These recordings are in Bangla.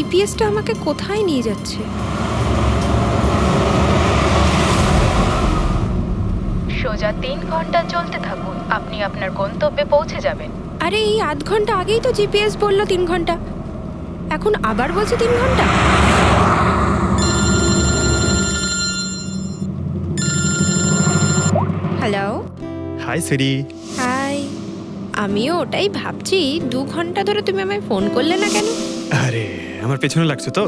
জিপিএসটা আমাকে কোথায় নিয়ে যাচ্ছে? সোজা 3 ঘন্টা চলতে থাকুন, আপনি আপনার গন্তব্যে পৌঁছে যাবেন। আরে এই আধ ঘন্টা আগেই তো জিপিএস বললো 3 ঘন্টা, এখন আবার বলছে 3 ঘন্টা। হ্যালো। হাই সিরি। হাই। আমিও ওটাই ভাবছি, 2 ঘন্টা ধরে তুমি আমায় ফোন করলে না কেন? আরে আমার পেছনে লাগছো তো?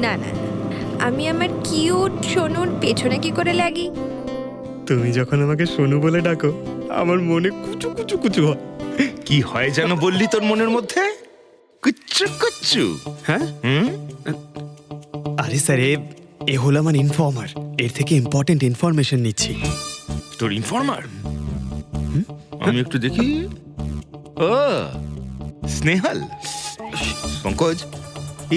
না না, আমি আমার কিউট সোনুর পেছনে কি করে লাগি? তুমি যখন আমাকে সোনু বলে ডাকো আমার মনে কুচু কুচু কুচু হয়। কি হয় যেন বললি তোর মনের মধ্যে? কুচ্চু কুচ্চু। হ্যাঁ? হুম? আরে স্যার এ হলো আমার ইনফর্মার, এর থেকে ইম্পর্টেন্ট ইনফরমেশন নিচ্ছি। তোর ইনফর্মার? আমি একটু দেখি। ও স্নেহাল। পঙ্কজ,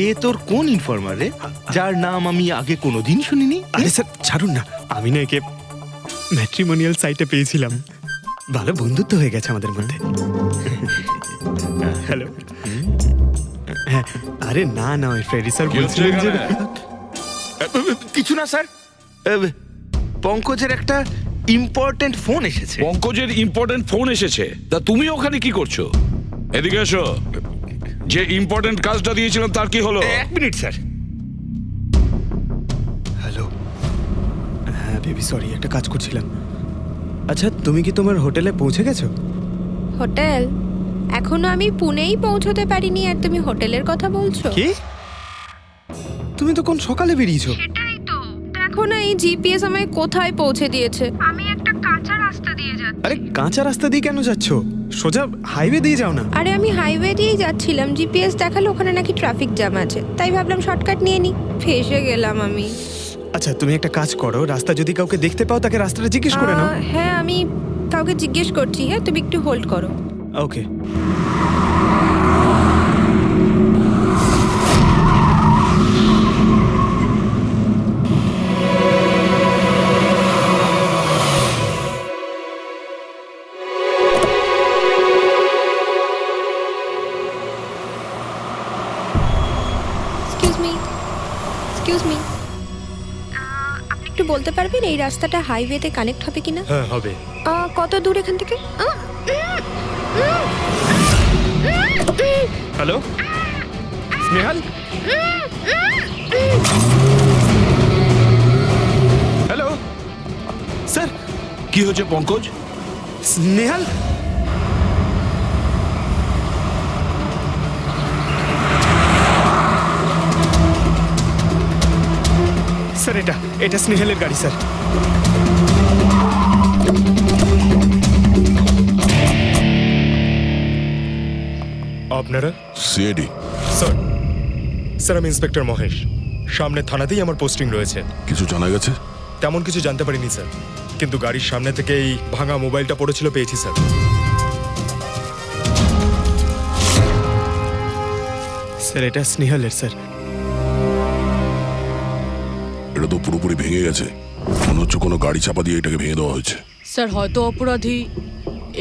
এ তোর কোন ইনফর্মার রে, যার নাম আমি আগে কোনোদিন শুনিনি? আরে স্যার ছাড়ুন না, আমি না একে ম্যাট্রিমোনিয়াল সাইটে পেয়েছিলাম, ভালো বন্ধুত্ব হয়ে গেছে আমাদের মধ্যে। হ্যালো। হ্যাঁ, আরে না না ওই ফ্রেডি স্যার বলছিলেন যে কিছু না স্যার, পঙ্কজের একটা ইম্পর্টেন্ট ফোন এসেছে। পঙ্কজের ইম্পর্টেন্ট ফোন এসেছে, তা তুমি ওখানে কি করছো? এদিকে এসো। যে ইম্পর্টেন্ট কাজটা দিয়েছিলাম তার কি হলো? 1 মিনিট স্যার। হ্যালো। হ্যাঁ বেবি সরি, একটা কাজ করছিলাম। আচ্ছা তুমি কি তোমার হোটেলে পৌঁছে গেছো? হোটেল? এখনো আমি পুনেই পৌঁছতে পারিনি আর তুমি হোটেলের কথা বলছো? কি? তুমি তো কোন সকালে বেরিয়েছো? সেটাই তো, দেখো না এই জিপিএস আমায় কোথায় পৌঁছে দিয়েছে। আমি একটা কাঁচা রাস্তা দিয়ে যাচ্ছি। আরে কাঁচা রাস্তা দিয়ে কেন যাচ্ছো? সোজা হাইওয়ে দিয়ে যাও না। আরে আমি হাইওয়ে দিয়েই যাচ্ছিলাম, জিপিএস দেখালো ওখানে নাকি ট্রাফিক জ্যাম আছে, তাই ভাবলাম শর্টকাট নিয়ে নি, ফেসে গেলাম আমি। আচ্ছা তুমি একটা কাজ করো, রাস্তা যদি কাউকে দেখতে পাও তাকে রাস্তাটা জিজ্ঞেস করে নাও। হ্যাঁ আমি কাউকে জিজ্ঞেস করছি, হ্যাঁ তুমি একটু হোল্ড করো। ওকে। এক্সকিউজ মি, এক্সকিউজ মি, আপনি একটু বলতে পারবেন এই রাস্তাটা হাইওয়েতে কানেক্ট হবে কিনা? হ্যাঁ হবে। কত দূর এখান থেকে? হ্যালো স্নেহাল। Hello sir. কি হয়েছে পঙ্কজ? স্নেহাল স্যার, এটা স্নেহালের গাড়ি স্যার। আপনারা? সিআইডি। স্যার, স্যার আমি ইন্সপেক্টর মহেশ, সামনে থানাতেই আমার পোস্টিং রয়েছে। কিছু জানা গেছে? তেমন কিছু জানতে পারিনি স্যার, কিন্তু গাড়ির সামনে থেকে এই ভাঙা মোবাইলটা পড়েছিল, পেয়েছি স্যার। স্যার এটা স্নেহালের স্যার। এটা তো পুরোপুরি ভেঙে গেছে, মনে হচ্ছে কোনো গাড়ি চাপা দিয়ে এটাকে ভেঙে দেওয়া হয়েছে। স্যার হয়তো অপরাধী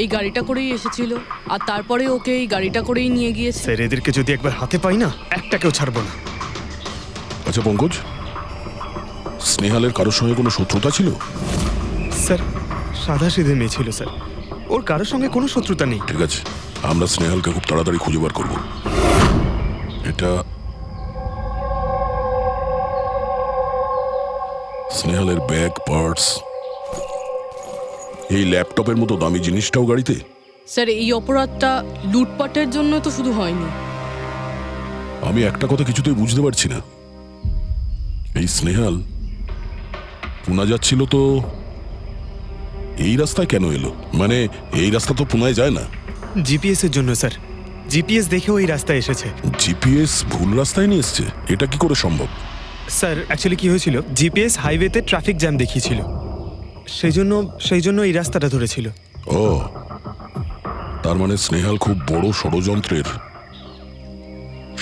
এই গাড়িটা করেই এসেছিল আর তারপরে ওকে এই গাড়িটা করেই নিয়ে গিয়েছে। স্যার এদেরকে যদি একবার হাতে পাই না, একটাকেও ছাড়বো না। আচ্ছা পঙ্কজ, স্নেহালের কারোর সঙ্গে কোনো শত্রুতা ছিল? স্যার সাদা সিধে মেয়ে ছিল স্যার, ওর কারোর সঙ্গে কোনো শত্রুতা নেই। ঠিক আছে, আমরা স্নেহালকে খুব তাড়াতাড়ি খুঁজে বার করবো। এটা স্নেহালের ব্যাগ, পার্টস, এই ল্যাপটপের মতো দামি জিনিসটাও গাড়িতে? স্যার এই অপরাধটা লুটপাটের জন্য তো শুধু হয়নি। আমি একটা কথা কিছুতেই বুঝতে পারছি না, এই স্নেহাল পুনা যাচ্ছিল তো এই রাস্তায় কেন এলো? মানে এই রাস্তা তো পুনায় যায় না। জিপিএস এর জন্য স্যার, জিপিএস দেখে ওই রাস্তায় এসেছে। জিপিএস ভুল রাস্তায় নিয়ে এসছে, এটা কি করে সম্ভব? স্যার অ্যাকচুয়ালি কি হয়েছিল, জিপিএস হাইওয়েতে ট্রাফিক জ্যাম দেখিয়েছিল, সেই জন্য এই রাস্তাটা ধরেছিল। ও, তার মানে স্নেহাল খুব বড় ষড়যন্ত্রের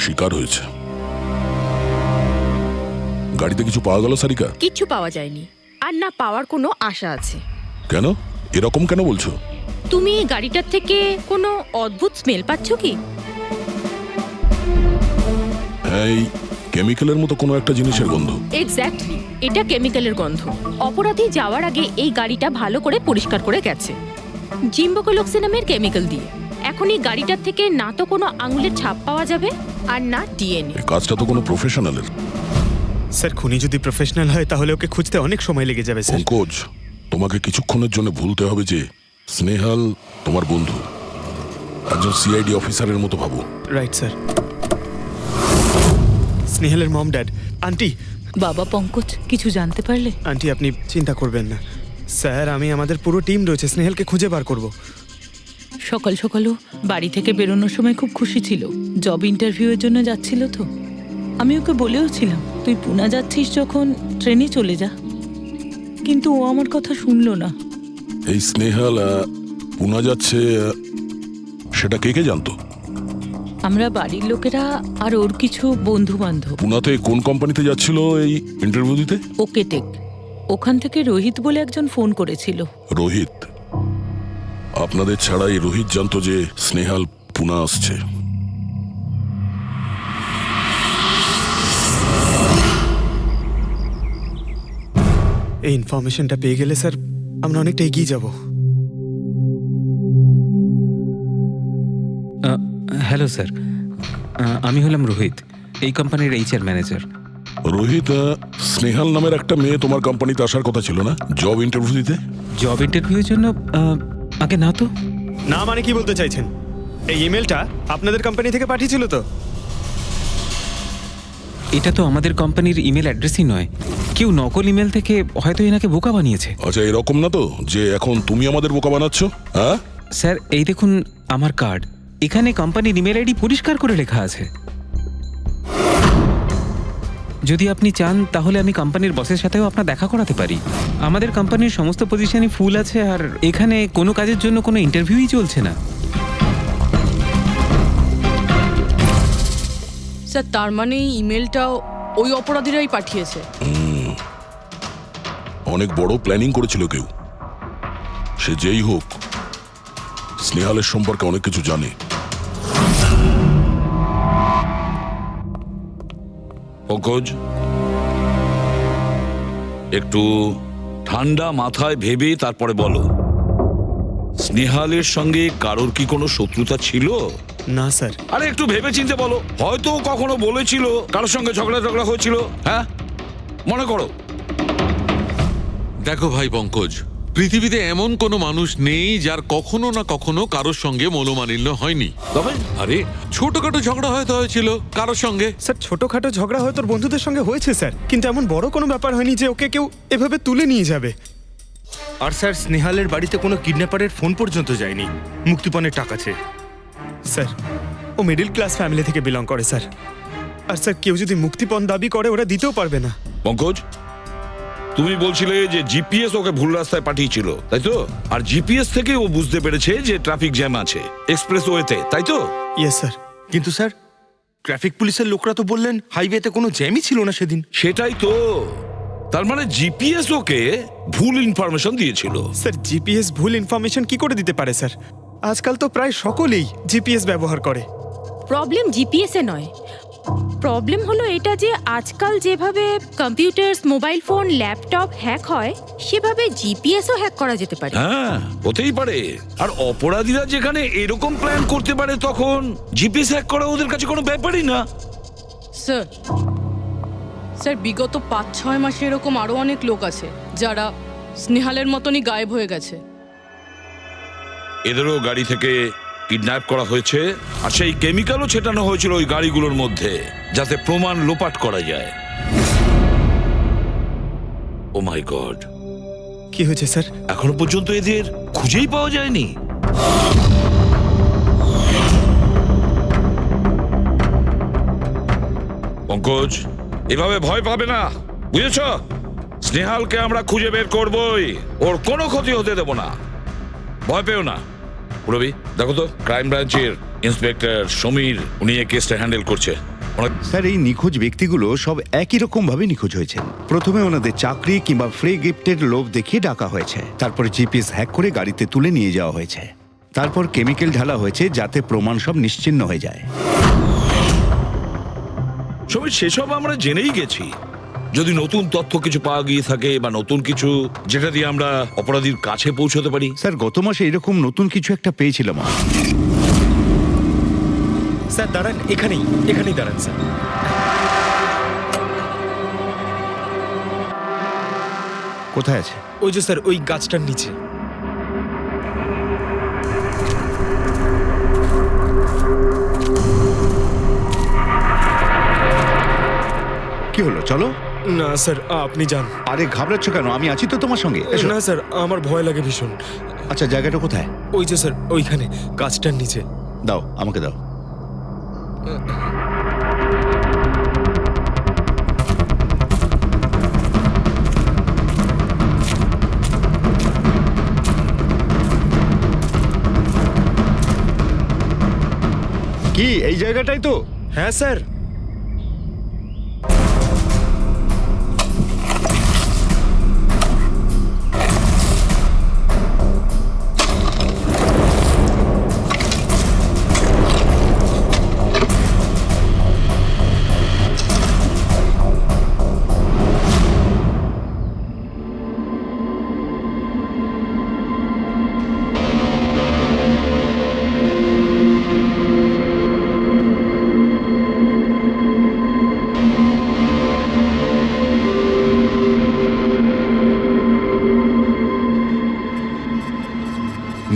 শিকার হয়েছে। গাড়িতে কিছু পাওয়া গেল সারিকা? কিচ্ছু পাওয়া যায়নি, আর না পাওয়ার কোনো আশা আছে। কেন এরকম কেন বলছো? তুমি এই গাড়িটার থেকে কোনো অদ্ভুত স্মেল পাচ্ছ কি? এই কেমিক্যালের মতো কোনো একটা জিনিসের গন্ধ। এক্স্যাক্টলি, এটা কেমিক্যালের গন্ধ। অপরাধী যাওয়ার আগে এই গাড়িটা ভালো করে পরিষ্কার করে গেছে জিম্বোকোলক্সি নামের কেমিক্যাল দিয়ে। এখন এই গাড়িটার থেকে না তো কোনো আঙুলের ছাপ পাওয়া যাবে আর না ডিএনএ। এই কাজটা তো কোনো প্রফেশনালের। স্যার খুনি যদি প্রফেশনাল হয় তাহলে ওকে খুঁজতে অনেক সময় লেগে যাবে স্যার। পঙ্কজ, তোমাকে কিছুক্ষণের জন্য ভুলতে হবে যে স্নেহাল তোমার বন্ধু, একজন সিআইডি অফিসারের মতো ভাবো। Right sir. স্নেহালের মম ড্যাড, আন্টি। বাবা পঙ্কজ, কিছু জানতে পারলে? আন্টি আপনি চিন্তা করবেন না স্যার, আমাদের পুরো টিম রয়েছে, স্নেহালকে খুঁজে বার করব। সকাল সকালও বাড়ি থেকে বেরোনোর সময় খুব খুশি ছিল, জব ইন্টারভিউয়ের জন্য যাচ্ছিল তো। আমি ওকে বলেও ছিলাম তুই পুনা যাচ্ছিস যখন ট্রেনে চলে যা, কিন্তু ও আমার কথা শুনলো না। এই স্নেহাল পুনা যাচ্ছে, সেটা কে কে জানতো? আমরা বাড়ির লোকেরা আর ওর কিছু বন্ধু বান্ধব। পুনাতে কোন কোম্পানিতে যাচ্ছিল এই ইন্টারভিউ দিতে? Okay take. ওখান থেকে রোহিত বলে একজন ফোন করেছিল। রোহিত? আপনাদের ছাড়াই রোহিত জানতো যে স্নেহাল পুনা আসছে। এই ইনফরমেশনটা পেয়ে গেলে স্যার আমরা অনেকটা এগিয়ে যাব। হ্যালো স্যার, আমি হলাম রোহিত, এই কোম্পানির এইচআর ম্যানেজার। রোহিত, স্নেহাল নামের একটা মেয়ে তোমার কোম্পানিতে আসার কথা ছিল না জব ইন্টারভিউ দিতে? জব ইন্টারভিউয়ের জন্য? আগে না তো। না মানে কি বলতে চাইছেন? এই ইমেলটা আপনাদের কোম্পানি থেকে পাঠিয়েছিল তো? এটা তো আমাদের কোম্পানির ইমেল অ্যাড্রেসই নয়, কেউ নকল ইমেল থেকে হয়তো এনাকে বোকা বানিয়েছে। আচ্ছা, এরকম না তো যে এখন তুমি আমাদের বোকা বানাচ্ছ? হ্যাঁ স্যার, এই দেখুন আমার কার্ড, এখানে কোম্পানির ইমেল আইডি পরিষ্কার করে লেখা আছে। যদি আপনি চান তাহলে আমি কোম্পানির বসের সাথেও আপনার দেখা করাতে পারি। আমাদের কোম্পানির সমস্ত পজিশনই ফুল আছে, আর এখানে কোনো কাজের জন্য কোনো ইন্টারভিউই চলছে না। স্যার, তার মানে এই ইমেলটাও ওই অপরাধীরাই পাঠিয়েছে। অনেক বড় প্ল্যানিং করেছিল কেউ, সে যেই হোক স্নেহালের সম্পর্কে অনেক কিছু জানে। পঙ্কজ, একটু ঠান্ডা মাথায় ভেবে তারপরে বলো, স্নেহালের সঙ্গে কারোর কি কোনো শত্রুতা ছিল? না স্যার। আরে একটু ভেবে চিন্তে বলো, হয়তো কখনো বলেছিল কারোর সঙ্গে ঝগড়া হয়েছিল। হ্যাঁ, মনে করো। দেখো ভাই পঙ্কজ, পৃথিবীতে এমন কোনো মানুষ নেই যার কখনো না কখনো কারোর সঙ্গে মনোমালিন্য হয়নি। তবে আরে ছোটখাটো ঝগড়া হয়তো হয়েছিল কারোর সঙ্গে। স্যার ছোটখাটো ঝগড়া হয়তো ওর বন্ধুদের সঙ্গে হয়েছে স্যার, কিন্তু এমন বড় কোনো ব্যাপার হয়নি যে ওকে কেউ এভাবে তুলে নিয়ে যাবে। আর স্যার স্নেহালের বাড়িতে কোনো কিডন্যাপারের ফোন পর্যন্ত যায়নি মুক্তিপণের টাকা চেয়ে। স্যার ও মিডল ক্লাস ফ্যামিলি থেকে বিলং করে স্যার, আর স্যার কেউ যদি মুক্তিপণ দাবি করে ওরা দিতেও পারবে না। পঙ্কজ, তুমি বলছিলে যে জিপিএস ওকে ভুল রাস্তায় পাঠিয়েছিল, তাই তো? আর জিপিএস থেকে ও বুঝতে পেরেছে যে ট্রাফিক জ্যাম আছে এক্সপ্রেসওয়েতে, তাই তো? Yes sir. কিন্তু স্যার ট্রাফিক পুলিশের লোকরা তো বললেন হাইওয়েতে কোনো জ্যামই ছিল না সেদিন। সেটাই তো, তার মানে জিপিএস ওকে ভুল ইনফরমেশন দিয়েছিল। স্যার জিপিএস ভুল ইনফরমেশন কি করে দিতে পারে স্যার? আজকাল তো প্রায় সকলেই জিপিএস ব্যবহার করে। প্রবলেম জিপিএস এ নয়, প্রবলেম হলো এটা যে আজকাল যেভাবে computer, mobile phone, laptop hack হয় সেভাবে জিপিএসও হ্যাক করা যেতে পারে। হ্যাঁ, হতেই পারে। আর অপরাধীরা যেখানে এরকম প্ল্যান করতে পারে তখন জিপিএস হ্যাক করা ওদের কাছে কোনো ব্যাপারই না। স্যার, স্যার বিগত 5-6 মাসে এরকম আরো অনেক লোক আছে যারা স্নেহালের মতনই গায়েব হয়ে গেছে। এদেরও গাড়ি থেকে কিডন্যাপ করা হয়েছে, আর সেই কেমিক্যালও ছেটানো হয়েছিল ওই গাড়িগুলোর মধ্যে যাতে প্রমাণ লোপাট করা যায়। ও মাই গড, কি হয়েছে স্যার? এখনো পর্যন্ত এদের খুঁজেই পাওয়া যায়নি। পঙ্কজ, এভাবে ভয় পাবে না, বুঝেছ? স্নেহালকে আমরা খুঁজে বের করবই, ওর কোনো ক্ষতি হতে দেব না, ভয় পেও না। রবি, দেখো তো ক্রাইম ব্রাঞ্চের ইন্সপেক্টর সমীর, উনি এই কেসটা হ্যান্ডেল করছে। স্যার এই নিখোঁজ ব্যক্তিগুলো সব একই রকম ভাবে নিখোঁজ হয়েছে। প্রথমে ওনাদের চাকরি কিংবা ফ্রি গিফটের লোভ দেখিয়ে ডাকা হয়েছে, তারপরে জিপিএস হ্যাক করে গাড়িতে তুলে নিয়ে যাওয়া হয়েছে, তারপর কেমিক্যাল ঢালা হয়েছে যাতে প্রমাণ সব নিশ্চিহ্ন হয়ে যায়। সমীর, সেসব আমরা জেনেই গেছি। যদি নতুন তথ্য কিছু পাওয়া গিয়ে থাকে বা নতুন কিছু যেটা দিয়ে আমরা অপরাধীর কাছে পৌঁছতে পারি। স্যার গত মাসে এরকম নতুন কিছু একটা পেয়েছিলাম। স্যার দাঁড়ান, এখানেই দাঁড়ান স্যার। কোথায় আছে? ওই যে স্যার, ওই গাছটার নিচে। কি হলো, চলো। না স্যার, আপনি যান। আরে ঘাবড়াচ্ছ কেন? আমি আছি তো তোমার সঙ্গে, এসো। না স্যার, আমার ভয় লাগে ভীষণ। আচ্ছা, জায়গাটা কোথায়? ওই যে স্যার, ওইখানে গাছটার নিচে। দাও, আমাকে দাও। কি এই জায়গাটাই তো? হ্যাঁ স্যার।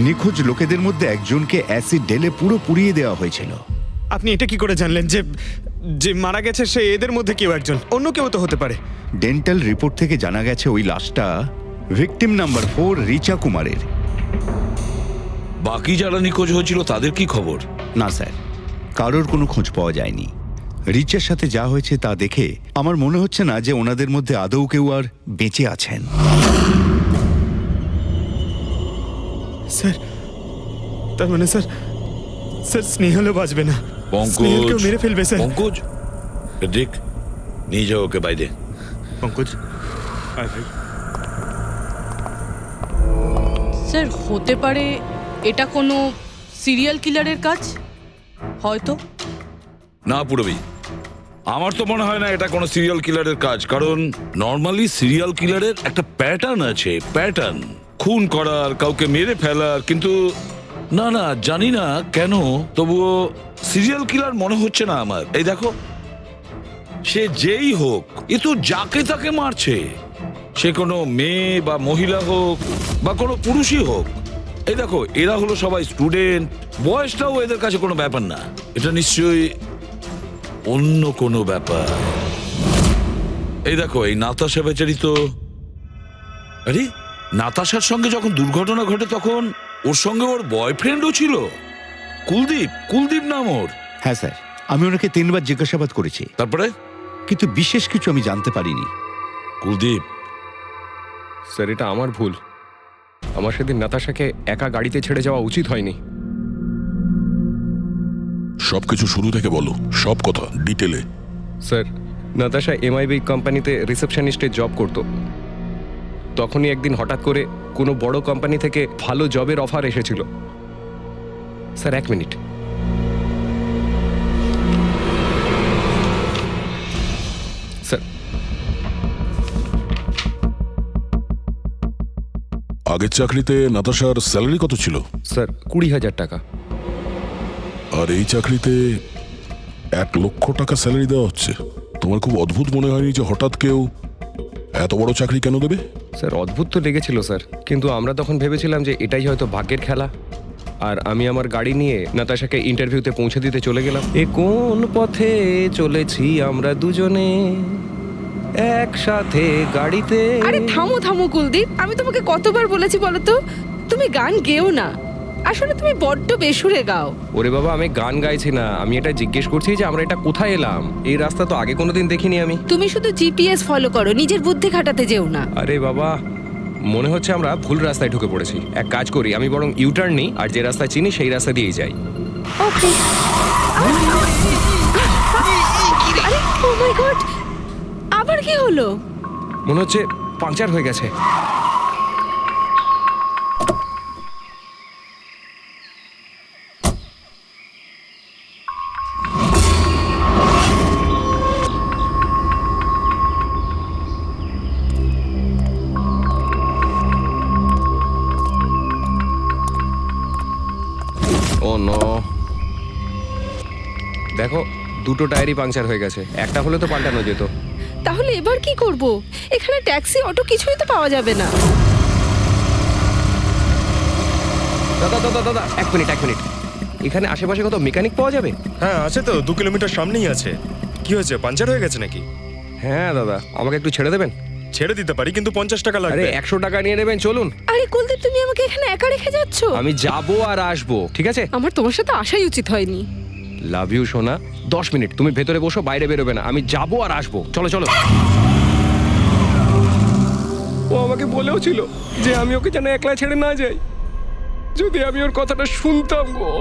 নিখোঁজ লোকেদের মধ্যে একজনকে অ্যাসিড ঢেলে পুরো পুড়িয়ে দেওয়া হয়েছিল। আপনি এটা কি করে জানলেন যে যে মারা গেছে সে এদের মধ্যে কেউ একজন? অন্য কেউ তো হতে পারে। ডেন্টাল রিপোর্ট থেকে জানা গেছে ওই লাশটা ভিকটিম নাম্বার 4 রিচা কুমারের। বাকি যারা নিখোঁজ হয়েছিল তাদের কি খবর? না স্যার, কারোর কোনো খোঁজ পাওয়া যায়নি। রিচার সাথে যা হয়েছে তা দেখে আমার মনে হচ্ছে না যে ওনাদের মধ্যে আদৌ কেউ আর বেঁচে আছেন। স্যার, তার মানে স্যার স্নেহালও বাঁচবে না। স্নেহালকেও মেরে ফেলবে স্যার। পঙ্কজ, দেখ, নিয়ে যাও ওকে বাইরে। পঙ্কজ, স্যার হতে পারে এটা কোনো সিরিয়াল কিলারের কাজ, হয়তো। না পুরবি, আমার তো মনে হয় না এটা কোনো সিরিয়াল কিলারের কাজ। কারণ নর্মালি সিরিয়াল কিলারের একটা প্যাটার্ন আছে, প্যাটার্ন খুন করার, কাউকে মেরে ফেলার। কিন্তু না না, জানি না কেন, তবুও সিরিয়াল কিলার মনে হচ্ছে না আমার। এই দেখো, সে যেই হোক, এ তো যাকে তাকে মারছে। সে কোনো মেয়ে বা মহিলা হোক বা কোনো পুরুষই হোক। এই দেখো, এরা হলো সবাই স্টুডেন্ট, বয়সটাও এদের কাছে কোনো ব্যাপার না। এটা নিশ্চয়ই অন্য কোনো ব্যাপার। এই দেখো, এই নাতাশা বেচারি তো, আরে নাতাশার সঙ্গে যখন দুর্ঘটনা ঘটে তখন ওর সঙ্গে ওর বয়ফ্রেন্ডও ছিল, কুলদীপ নাম ওর। হ্যাঁ স্যার, আমি ওনাকে 3 বার জিজ্ঞাসাবাদ করেছি, তারপরে কিন্তু বিশেষ কিছু আমি জানতে পারিনি। কুলদীপ স্যার, এটা আমার ভুল। আমার সেদিন নাতাশাকে একা গাড়িতে ছেড়ে যাওয়া উচিত হয়নি। সবকিছু শুরু থেকে বলো, সব কথা ডিটেলে। স্যার, নাতাশা এমআইবি কোম্পানিতে রিসেপশনিস্টের জব করত। তখনই একদিন হঠাৎ করে কোনো বড় কোম্পানি থেকে ভালো জবের অফার এসেছিল। Sir 1 minute. স্যার, আগের চাকরিতে নাতাশার স্যালারি কত ছিল? স্যার 20,000 টাকা। আর এই চাকরিতে 1 লক্ষ টাকা স্যালারি দেওয়া হচ্ছে। তোমার খুব অদ্ভুত মনে হয়নি যে হঠাৎ কেউ এত বড় চাকরি কেন দেবে? স্যার অদ্ভুত তো লেগেছিল স্যার, কিন্তু আমরা তখন ভেবেছিলাম যে এটাই হয়তো ভাগ্যের খেলা। আর আমি আমার গাড়ি নিয়ে নাতাশাকে ইন্টারভিউতে পৌঁছে দিতে চলে গেলাম। এ কোন পথে চলেছি আমরা দুজনে একসাথে গাড়িতে। আরে থামো থামো কুলদীপ, আমি তোমাকে কতবার বলেছি বলো তো, তুমি গান গেও না। আসলে তুমি বড্ড বেসুরে গাও। ওরে বাবা, আমি গান গাইছি না, আমি এটা জিজ্ঞেস করছি যে আমরা এটা কোথায় এলাম। এই রাস্তা তো আগে কোনোদিন দেখিনি আমি। তুমি শুধু জিপিএস ফলো করো, নিজের বুদ্ধি খাটাতে যেও না। আরে বাবা, মনে হচ্ছে আমরা ভুল রাস্তায় ঢুকে পড়েছি। এক কাজ করি, আমি বরং ইউটার্ন নিই, আর যে রাস্তা চিনি সেই রাস্তা দিয়েই যাই। ওকে। আরে ও মাই গড, আবার কি হলো? মনে হচ্ছে পাংচার হয়ে গেছে। দেখো, দুটো টায়ারই পাংচার হয়ে গেছে, একটা হলে তো পাল্টানো যেত। তাহলে এবার কি করব? এখানে ট্যাক্সি, অটো কিছুই তো পাওয়া যাবে না। দাদা দাদা দাদা, এক মিনিট। এখানে আশেপাশে কত মেকানিক পাওয়া যাবে? হ্যাঁ আছে তো, 2 কিলোমিটার সামনেই আছে। কি হয়েছে, পাঞ্চার হয়ে গেছে নাকি? হ্যাঁ দাদা, আমাকে একটু ছেড়ে দেবেন? ছেড়ে দিতে পারি, কিন্তু 50 টাকা আরে লাগবে। 100 টাকা নিয়ে নেবেন, চলুন। আরে কুলদীপ, তুমি আমাকে এখানে একা রেখে যাচ্ছ? আমি যাবো আর আসবো, ঠিক আছে? আমার তোমার সাথে আসাই উচিত হয়নি। লাভ ইউ সোনা। 10 মিনিট তুমি ভেতরে বসো, বাইরে বেরোবে না, আমি যাবো আর আসবো। চলো চলো। ও আমাকে বলেও ছিল যে আমি ওকে যেন একলা ছেড়ে না যাই। যদি আমি ওর কথাটা শুনতাম গো।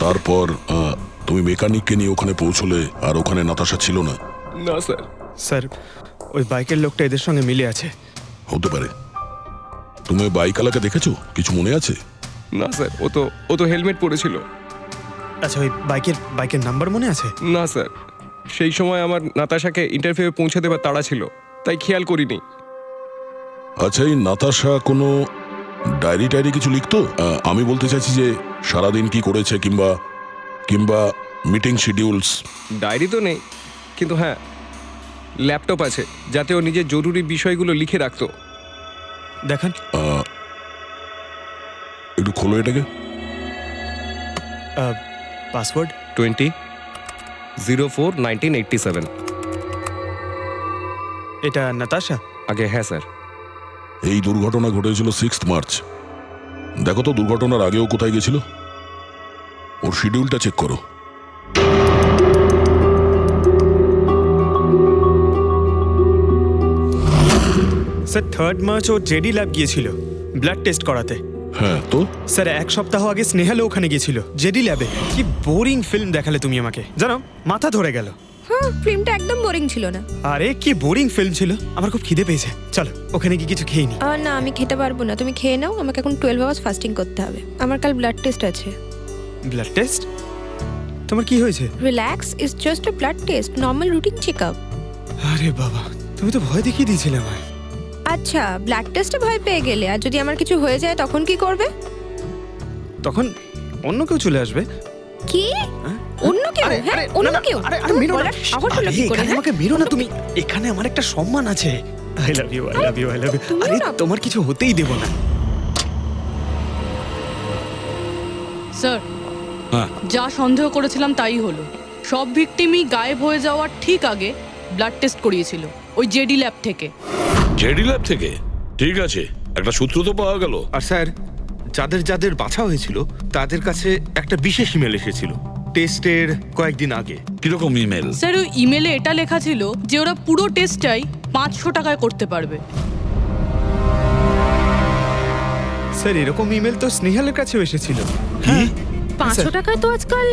তারপর তুমি মেকানিককে নিয়ে ওখানে পৌঁছলে, আর ওখানে নাতাশা ছিল না? না স্যার। স্যার, ওই বাইকের লোকটা এদের সঙ্গে মিলে আছে। হতে পারে। তুমি ওই বাইকওয়ালাকে দেখেছো? কিছু মনে আছে? না স্যার, ও তো হেলমেট পরেছিল। আচ্ছা, ওই বাইকের নাম্বার মনে আছে? না স্যার, সেই সময় আমার নাতাশাকে ইন্টারভিউ পৌঁছে দেবার তাড়া ছিল, তাই খেয়াল করিনি। আচ্ছা, এই নাতাশা কোনো ডায়েরি কিছু লিখতো? আমি বলতে চাইছি যে সারাদিন কি করেছে, কিংবা মিটিং শিডিউলস। ডায়েরি তো নেই, কিন্তু হ্যাঁ ল্যাপটপ আছে, যাতে ও নিজের জরুরি বিষয়গুলো লিখে রাখতো। দেখান। একটু খোলো এটাকে। পাসওয়ার্ড 20/04/1987। এটা নাতাশা? আগে হ্যাঁ স্যার। এই দুর্ঘটনা ঘটেছিল 6 মার্চ। দেখো তো দুর্ঘটনার আগেও কোথায় গেছিল। ওর শিডিউলটা চেক করো। স্যার 3 মার্চ ও জেডি ল্যাব গিয়েছিল ব্লাড টেস্ট করাতে। হ্যাঁ তো? স্যার 1 সপ্তাহ আগে স্নেহালও ওখানে গিয়েছিল জেডি ল্যাবে। কি বোরিং ফিল্ম দেখালে তুমি আমাকে, জানো মাথা ধরে গেল। হ্যাঁ, ফিল্মটা একদম বোরিং ছিল না। আরে কি বোরিং ফিল্ম ছিল। আমার খুব খিদে পেয়েছে, চলো ওখানে কি কিছু খেয়ে নি। না, আমি খেতে পারবো না, তুমি খেয়ে নাও। আমাকে এখন 12 আওয়ার্স ফাস্টিং করতে হবে, আমার কাল ব্লাড টেস্ট আছে। Blood test? তোমার কি হয়েছে? Relax, it's just a blood test, normal routine checkup. আরে বাবা, তুমি তো ভয় দেখিয়ে দিয়েছিলে আমায়। আচ্ছা, ব্লাড টেস্টে ভয় পেয়ে গেলে, আর যদি আমার কিছু হয়ে যায় তখন কি করবে? তখন অন্য কেউ চলে আসবে। কি? অন্য কেউ? হ্যাঁ, অন্য কেউ? তুমি বলার সাহস হলো কি করে? আমাকে মেরো না তুমি, এখানে আমার একটা সম্মান আছে। I love you, I love you, I love you. আরে তোমার কিছু হতেই দেব না। স্যার, হ্যাঁ। যা সন্দেহ করেছিলাম তাই হলো। সব ভিকটিমই গায়েব হয়ে যাওয়ার ঠিক আগে ব্লাড টেস্ট করিয়েছিল ওই জেডি ল্যাব থেকে। জেডি ল্যাব থেকে? ঠিক আছে, একটা সূত্র তো পাওয়া গেল। আর স্যার, যাদের বাছা হয়েছিল তাদের কাছে একটা বিশেষ ইমেল এসেছিল টেস্টের কয়েকদিন আগে। কিরকম ইমেল? স্যার, ওই ইমেলে এটা লেখা ছিল যে ওরা পুরো টেস্টটাই 500 টাকায় করতে পারবে। স্যার, এরকম ইমেল তো স্নেহালের কাছেও এসেছিল। কি? 500 টাকায় তো আজকাল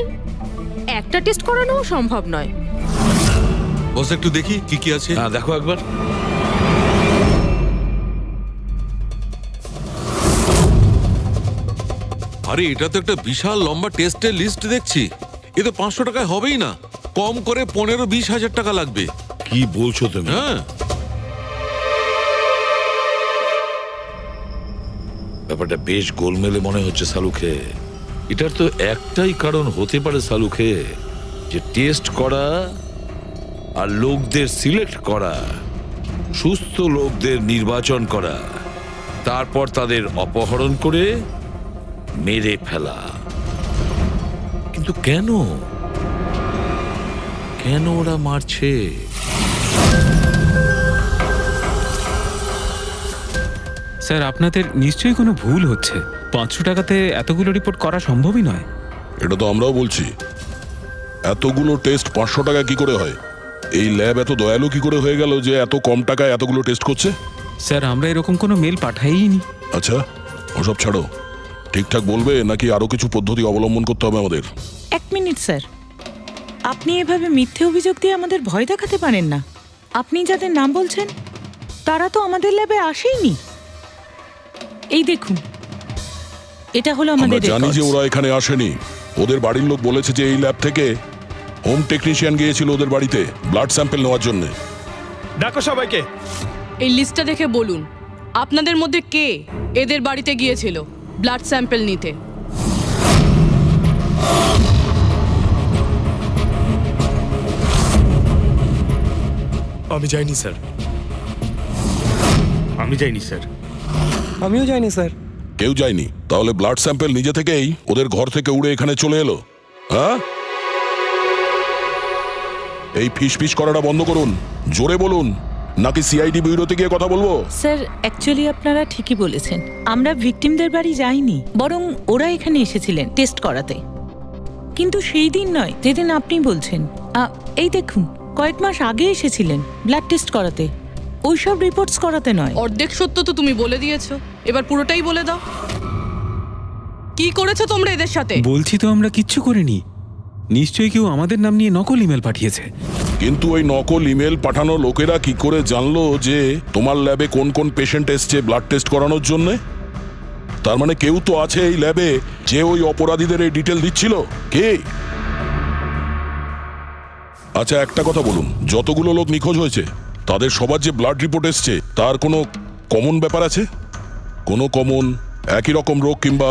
একটা টেস্ট করানো সম্ভব নয়। বস একটু দেখি কি কি আছে। হ্যাঁ, দেখো একবার। আরে এটা তো একটা বিশাল লম্বা টেস্টের লিস্ট দেখছি। এ তো 500 টাকায় হবেই না, কম করে 15-20 হাজার টাকা লাগবে। কি বলছো তুমি? হ্যাঁ, ব্যাপারটা বেশ গোলমেলে মনে হচ্ছে সালুখে। এটার তো একটাই কারণ হতে পারে সালুখে, যে টেস্ট করা আর লোকদের সিলেক্ট করা, সুস্থ লোকদের নির্বাচন করা, তারপর তাদের অপহরণ করে মেরে ফেলা। কিন্তু কেন ওরা মারছে? স্যার, আপনাদের নিশ্চয়ই কোনো ভুল হচ্ছে। 500 টাকাতে এতগুলো রিপোর্ট করা সম্ভবই নয়। এটা তো আমরাও বলছি। এতগুলো টেস্ট 500 টাকা কি করে হয়? এই ল্যাব এত দয়ালু কি করে হয়ে গেল যে এত কম টাকায় এতগুলো টেস্ট করছে? স্যার, আমরা এরকম কোনো মেল পাঠাইনি। আচ্ছা, ওসব ছাড়ো। ঠিকঠাক বলবে নাকি আরো কিছু পদ্ধতি অবলম্বন করতে হবে আমাদের? 1 মিনিট স্যার, আপনি এভাবে মিথ্যে অভিযোগ দিয়ে আমাদের ভয় দেখাতে পারেন না। আপনি যাদের নাম বলছেন তারা তো আমাদের ল্যাবে আসেইনি। এই দেখুন, এটা হলো আমরা আমাদের জানি যে রেকর্ডস। ওরা এখানে আসেনি। ওদের বাড়ির লোক বলেছে যে এই ল্যাব থেকে হোম টেকনিশিয়ান গিয়েছিল ওদের বাড়িতে ব্লাড স্যাম্পল নেওয়ার জন্য। ডাকো সবাইকে। এই লিস্টটা দেখে বলুন আপনাদের মধ্যে কে এদের বাড়িতে গিয়েছিল ব্লাড স্যাম্পল নিতে। আমি যাইনি স্যার। আমি যাইনি স্যার। আমিও যাইনি স্যার। কেউ যায়নি? তাহলে ব্লাড স্যাম্পল নিজে থেকেই ওদের ঘর থেকে উড়ে এখানে চলে এলো? হ্যাঁ, এই ফিস ফিস করাটা বন্ধ করুন, জোরে বলুন, নাকি সিআইডি ব্যুরোতে গিয়ে কথা বলবো? স্যার অ্যাকচুয়ালি আপনারা ঠিকই বলেছেন, আমরা ভিকটিমদের বাড়ি যাইনি, বরং ওরা এখানে এসেছিলেন টেস্ট করাতে। কিন্তু সেই দিন নয় যেদিন আপনি বলছেন। এই দেখুন, কয়েক মাস আগে এসেছিলেন ব্লাড টেস্ট করাতে, ওইসব রিপোর্টস করাতে নয়। অর্ধেক সত্য তো তুমি বলে দিয়েছো, এবার পুরোটাই বলে দাও। কি করেছো তোমরা এদের সাথে? বলছি তো আমরা কিচ্ছু করিনি। নিশ্চয়ই কেউ আমাদের নাম নিয়ে নকল ইমেল পাঠিয়েছে। কিন্তু ওই নকল ইমেল পাঠানো লোকেরা কি করে জানলো যে তোমার ল্যাবে কোন কোন পেশেন্ট এসছে ব্লাড টেস্ট করানোর জন্য? তার মানে কেউ তো আছে এই ল্যাবে যে ওই অপরাধীদের এই ডিটেল দিচ্ছিল। কে? আচ্ছা একটা কথা বলুন, যতগুলো লোক নিখোঁজ হয়েছে তাদের সবার যে ব্লাড রিপোর্ট এসছে তার কোনো কমন ব্যাপার আছে? কোনো কমন একই রকম রোগ কিংবা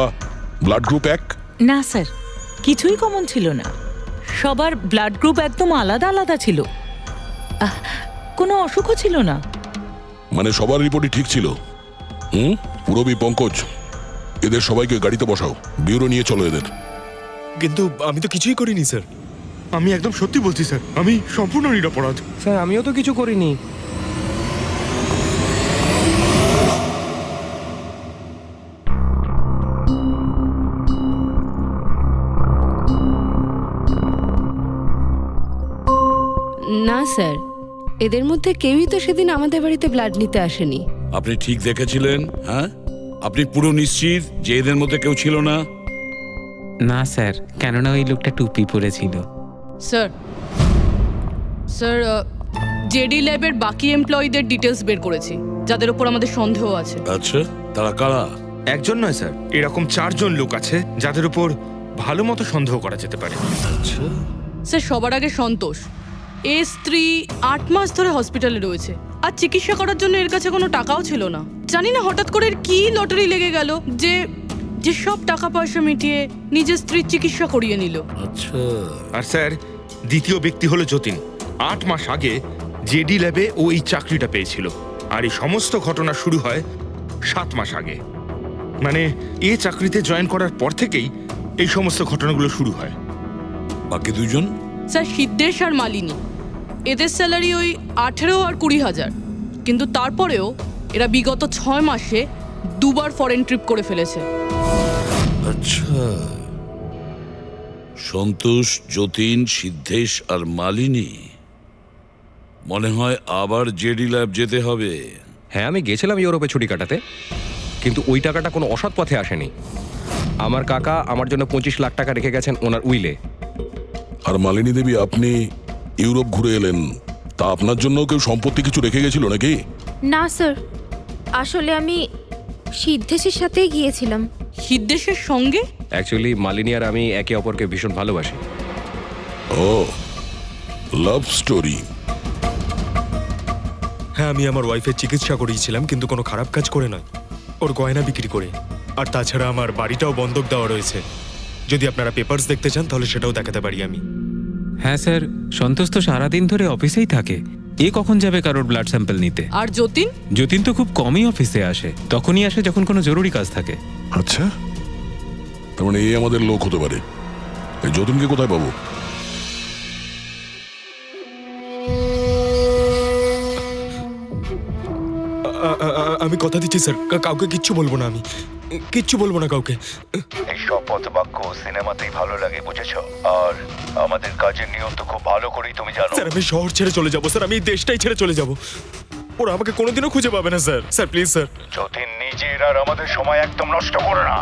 ব্লাড গ্রুপ এক? না স্যার, কিছুই কমন ছিল না। সবার ব্লাড গ্রুপ একদম আলাদা আলাদা ছিল, কোনো অসুখও ছিল না। মানে সবার রিপোর্টই ঠিক ছিল? পুরবী, পঙ্কজ, এদের সবাইকে গাড়িতে বসাও, ব্যুরো নিয়ে চলো এদের। কিন্তু আমি তো কিছুই করিনি স্যার। আমি একদম সত্যি বলছি স্যার, আমি সম্পূর্ণ নিরপরাধ। স্যার আমিও তো কিছু করিনি। না স্যার, এদের মধ্যে কেউই তো সেদিন আমাদের বাড়িতে ব্লাড নিতে আসেনি। আপনি ঠিক দেখেছিলেন? হ্যাঁ, আপনি পুরো নিশ্চিত যে এদের মধ্যে কেউ ছিল না? না স্যার, কেননা ওই লোকটা টুপি পরেছিল। স্যার স্যার জেডি ল্যাবের বাকি এমপ্লয়ীদের ডিটেলস বের করেছি, যাদের উপর আমাদের সন্দেহ আছে। আচ্ছা, তারা কারা? একজন নয় স্যার, এরকম 4 জন লোক আছে যাদের উপর ভালো মতো সন্দেহ করা যেতে পারে। আচ্ছা, স্যার সবার আগে সন্তোষ, এর স্ত্রী 8 মাস ধরে হসপিটালে রয়েছে, আর চিকিৎসা করার জন্য এর কাছে কোনো টাকাও ছিল না। জানি না হঠাৎ করে এর কি লটারি লেগে গেল যে যে সব টাকা পয়সা মিটিয়ে নিজের স্ত্রীর চিকিৎসা করিয়ে নিল। আচ্ছা। আর স্যার দ্বিতীয় ব্যক্তি হলো যতীন। 8 মাস আগে জেডি ল্যাবে ও এই চাকরিটা পেয়েছিল, আর এই সমস্ত ঘটনা শুরু হয় 7 মাস আগে। মানে এই চাকরিতে জয়েন করার পর থেকেই এই সমস্ত ঘটনাগুলো শুরু হয়। বাকি দুজন? স্যার সিদ্ধেশ আর মালিনী, এদের স্যালারি ওই 18 আর 20,000, কিন্তু তারপরেও এরা বিগত 6 মাসে 2 বার ফরেন ট্রিপ করে ফেলেছে। আচ্ছা, সন্তোষ, যতীন, সিদ্ধেশ আর মালিনী। মনে হয় আবার জেডি ল্যাব যেতে হবে। হ্যাঁ, আমি গেছিলাম ইউরোপে ছুটি কাটাতে, কিন্তু ওই টাকাটা কোনো অসৎ পথে আসেনি। আমার কাকা আমার জন্য 25 লাখ টাকা রেখে গেছেন ওনার উইলে। আর মালিনী দেবী, আপনি ইউরোপ ঘুরে এলেন, তা আপনার জন্য কেউ সম্পত্তি কিছু রেখে গেছিল নাকি? না স্যার, আসলে আমি সিদ্ধেশের সাথেই গিয়েছিলাম। সিদ্ধেশের সঙ্গে? অ্যাকচুয়ালি মালিনী আর আমি একে অপরকে ভীষণ ভালোবাসি। ও, লাভ স্টোরি। হ্যাঁ, আমি আমার ওয়াইফের চিকিৎসা করিয়েছিলাম, কিন্তু কোনো খারাপ কাজ করে নয়, ওর গয়না বিক্রি করে। আর তাছাড়া আমার বাড়িটাও বন্ধক দেওয়া রয়েছে। যদি আপনারা পেপারস দেখতে চান তাহলে সেটাও দেখাতে পারি আমি। হ্যাঁ স্যার, সন্তোষ তো সারাদিন ধরে অফিসেই থাকে, এ কখন যাবে কারোর ব্লাড স্যাম্পল নিতে? আর যতীন? যতীন তো খুব কমই অফিসে আসে, তখনই আসে যখন কোনো জরুরি কাজ থাকে। আচ্ছা, তার মানে এই আমাদের লোক হতে পারে। এই যতীনকে কোথায় পাবো? আমি কথা দিচ্ছি স্যার, কাউকে কিচ্ছু বলবো না, আমি কিচ্ছু বলবো না কাউকে। এই শপথ বাক্য সিনেমাতেই ভালো লাগে, বুঝেছো? আর আমাদের কাজের নিয়ম তো খুব ভালো করেই তুমি জানো। স্যার আমি শহর ছেড়ে চলে যাবো স্যার, আমি এই দেশটাই ছেড়ে চলে যাবো। ওরা আমাকে কোনোদিনও খুঁজে পাবে না sir. Sir please sir. Jatin, নিজের আর আমাদের সময় একদম নষ্ট করো না।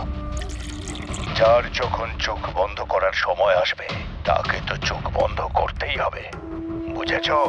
যার যখন চোখ বন্ধ করার সময় আসবে তাকে তো চোখ বন্ধ করতেই হবে, বুঝেছো?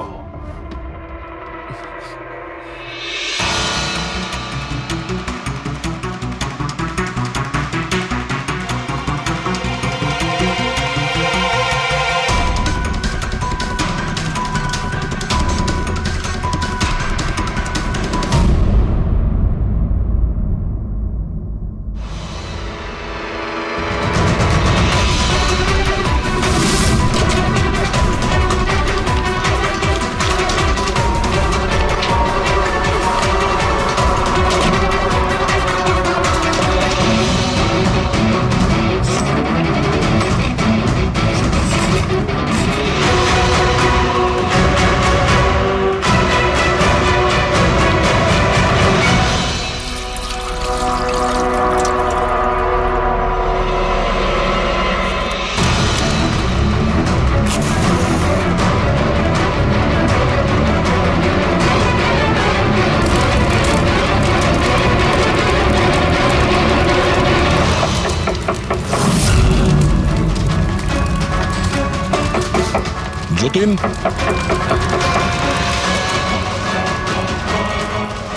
যতীন,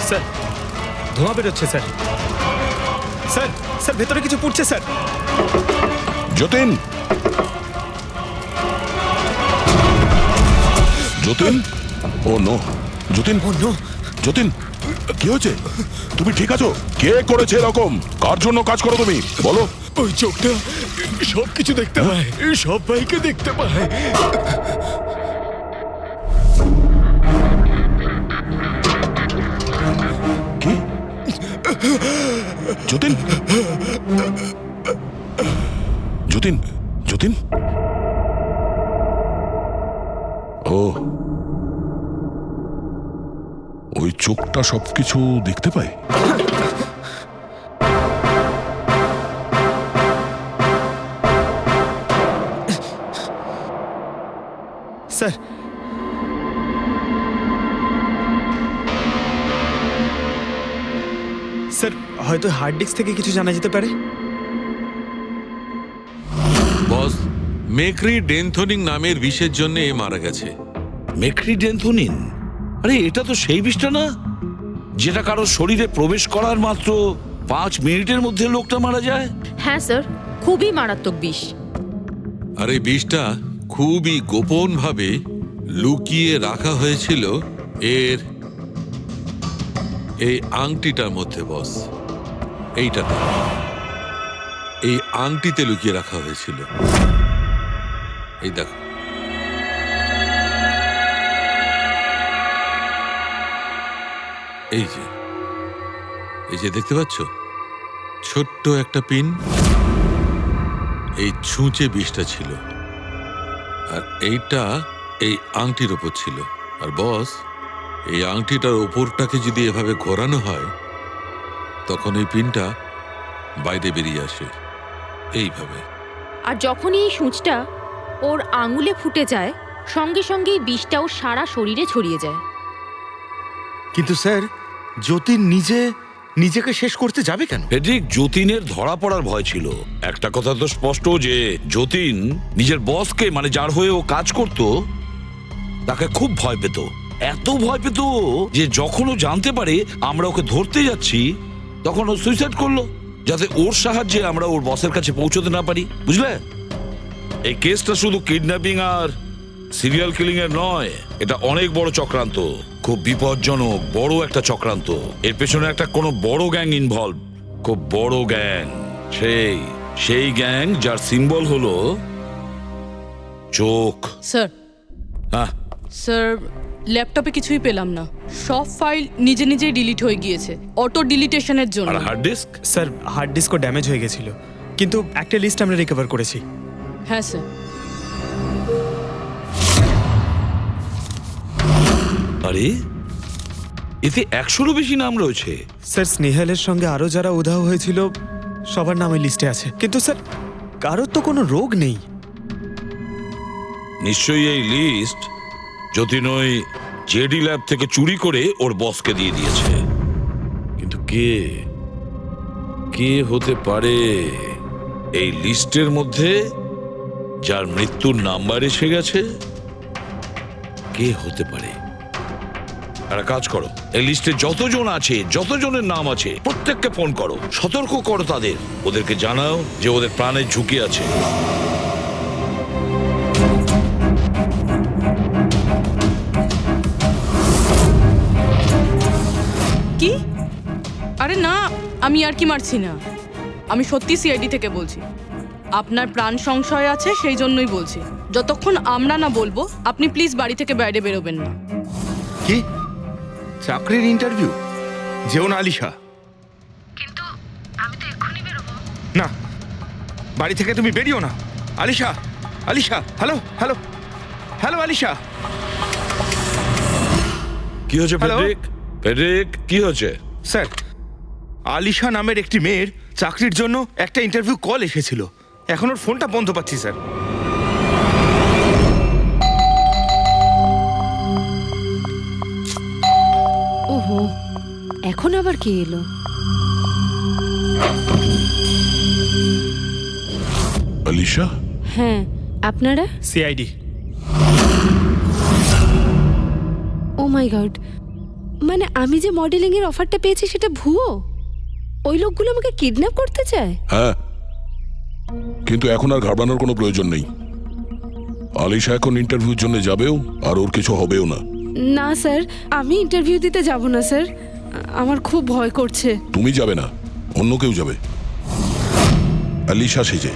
স্যার ধোঁয়া বেরোচ্ছে স্যার। স্যার স্যার ভেতরে কিছু পুড়ছে স্যার। যতীন, যতীন, ও নো, যতীন, ও নো, যতীন, কি হয়েছে? তুমি ঠিক আছো? কে করেছে এরকম? কার জন্য কাজ করো তুমি, বলো? ওই চোখটা সব কিছু দেখতে পায়, সব ভাইকে দেখতে পায়। কি? যতীন, যতীন, যতীন, ও ওই চোখটা সবকিছু দেখতে পায়। স্যার স্যার হয়তো হার্ড ডিস্ক থেকে কিছু জানা যেতে পারে। বস, মেক্রি ডেনথোনিং নামের বিষের জন্য এ মারা গেছে। মেক্রিডেন্থোনিন? আরে এটা তো সেই বিষটা না যেটা কারো শরীরে প্রবেশ করার মাত্র 5 মিনিটের মধ্যে লোকটা মারা যায়? হ্যাঁ স্যার, খুবই মারাত্মক বিষ। আর এই বিষটা খুবই গোপনভাবে লুকিয়ে রাখা হয়েছিল এর এই আংটিটার মধ্যে। বস, এইটাতে, এই আংটিতে লুকিয়ে রাখা হয়েছিল। এই দেখো, এই যে দেখতে পাচ্ছ, ছোট্ট একটা পিন, এই ছুঁচে বিষটা ছিল, আর এইটা এই আংটির ওপর ছিল। আর বস, এই আংটিটার ওপরটাকে যদি এভাবে ঘোরানো হয় তখন এই পিনটা বাইরে বেরিয়ে আসে এইভাবে। আর যখনই এই সূঁচটা ওর আঙুলে ফুটে যায়, সঙ্গে সঙ্গেই বিষটা ওর সারা শরীরে ছড়িয়ে যায়। কিন্তু স্যার, যতীন নিজেকে শেষ করতে যাবে কেন? ঠিক, যতীনের ধরা পড়ার ভয় ছিল। একটা কথা তো স্পষ্ট যে যতীন নিজের বসকে, মানে যার হয়ে ও কাজ করত, তাকে খুব ভয় পেত। এত ভয় পেত যে যখন ও জানতে পারে আমরা ওকে ধরতে যাচ্ছি, তখন ও সুইসাইড করলো, যাতে ওর সাহায্যে আমরা ওর বসের কাছে পৌঁছতে না পারি। বুঝলে, এই কেসটা শুধু কিডন্যাপিং আর সিরিয়াল কিলিং এর নয়, এটা অনেক বড় চক্রান্ত, খুব বিপজ্জনক বড় একটা চক্রান্ত। এর পেছনে একটা কোনো বড় গ্যাং ইনভলভ, খুব বড় গ্যাং। সেই গ্যাং যার সিম্বল হলো চোখ। স্যার, হ্যাঁ স্যার ল্যাপটপে কিছুই পেলাম না। সব ফাইল নিজে নিজেই ডিলিট হয়ে গিয়েছে অটো ডিলিটেশনের জন্য। আর হার্ড ডিস্ক? স্যার হার্ড ডিস্কও ড্যামেজ হয়ে গেছিল, কিন্তু একটা লিস্ট আমরা রিকভার করেছি। হ্যাঁ স্যার। আরে এতে 100-রও বেশি নাম রয়েছে। স্যার স্নেহালের সঙ্গে আরো যারা উধাও হয়েছিল সবার নাম এই লিস্টে আছে, কিন্তু স্যার কারোর তো কোনো রোগ নেই। নিশ্চয়ই এই লিস্ট যতীন ওই জেডি ল্যাব থেকে চুরি করে ওর বসকে দিয়ে দিয়েছে। কিন্তু কে হতে পারে এই লিস্টের মধ্যে যার মৃত্যুর নাম্বার এসে গেছে? কে হতে পারে? একটা কাজ করো, এই লিস্টে যতজন আছে, যতজনের নাম আছে, প্রত্যেককে ফোন করো, সতর্ক করো তাদের, ওদেরকে জানাও যে ওদের প্রাণের ঝুঁকি আছে। কি? আরে না, আমি আর কি মারছি না। আমি সত্যি সিআইডি থেকে বলছি। আপনার প্রাণ সংশয় আছে, সেই জন্যই বলছি। যতক্ষণ আমরা না বলবো, আপনি প্লিজ বাড়ি থেকে বাইরে বেরোবেন না। কি চাকরির ইন্টারভিউ? যেও না আলিশা। কিন্তু আমি তো এক্ষুনি বেরোবো। না, বাড়ি থেকে তুমি বেরিও না। Alisha, Alisha, hello hello hello Alisha. কি হয়েছে হ্যালো? ফেডরিক, কি হয়েছে? স্যার, আলিশা নামের একটি মেয়ের চাকরির জন্য একটা ইন্টারভিউ কল এসেছিল। এখন ওর ফোনটা বন্ধ পাচ্ছি স্যার। ওহো, এখন আবার কে এলো? আলিশা, হ্যাঁ, আপনারা? সিআইডি। ও মাই গড, মানে আমি যে মডেলিং এর অফারটা পেয়েছি সেটা ভুয়ো? ওই লোকগুলো আমাকে কিডন্যাপ করতে চায়? হ্যাঁ, কিন্তু এখন আর ঘাবড়ানোর কোনো প্রয়োজন নেই। আলিশা এখন ইন্টারভিউর জন্য যাবেও, আর ওর কিছু হবেও না। না স্যার, আমি ইন্টারভিউ দিতে যাব না স্যার, আমার খুব ভয় করছে। তুমি যাবে না, অন্য কেউ যাবে, আলিশা সেজে।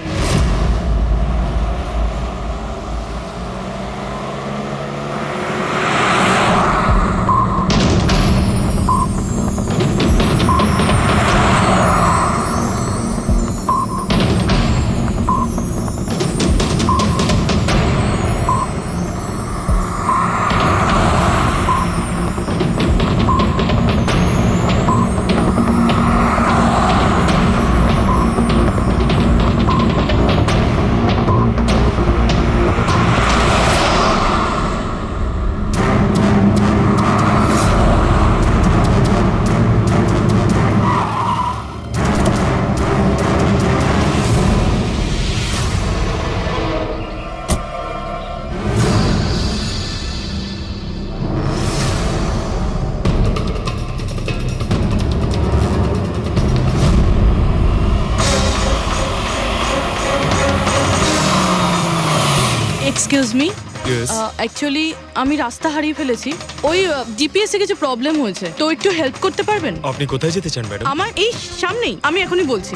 Excuse me, Yes. অ্যাকচুয়ালি আমি রাস্তা হারিয়ে ফেলেছি। ওই জিপিএস এ কিছু প্রবলেম হয়েছে, তো একটু হেল্প করতে পারবেন? আপনি কোথায় যেতে চান ম্যাডাম? আমার এই সামনেই, আমি এখনই বলছি।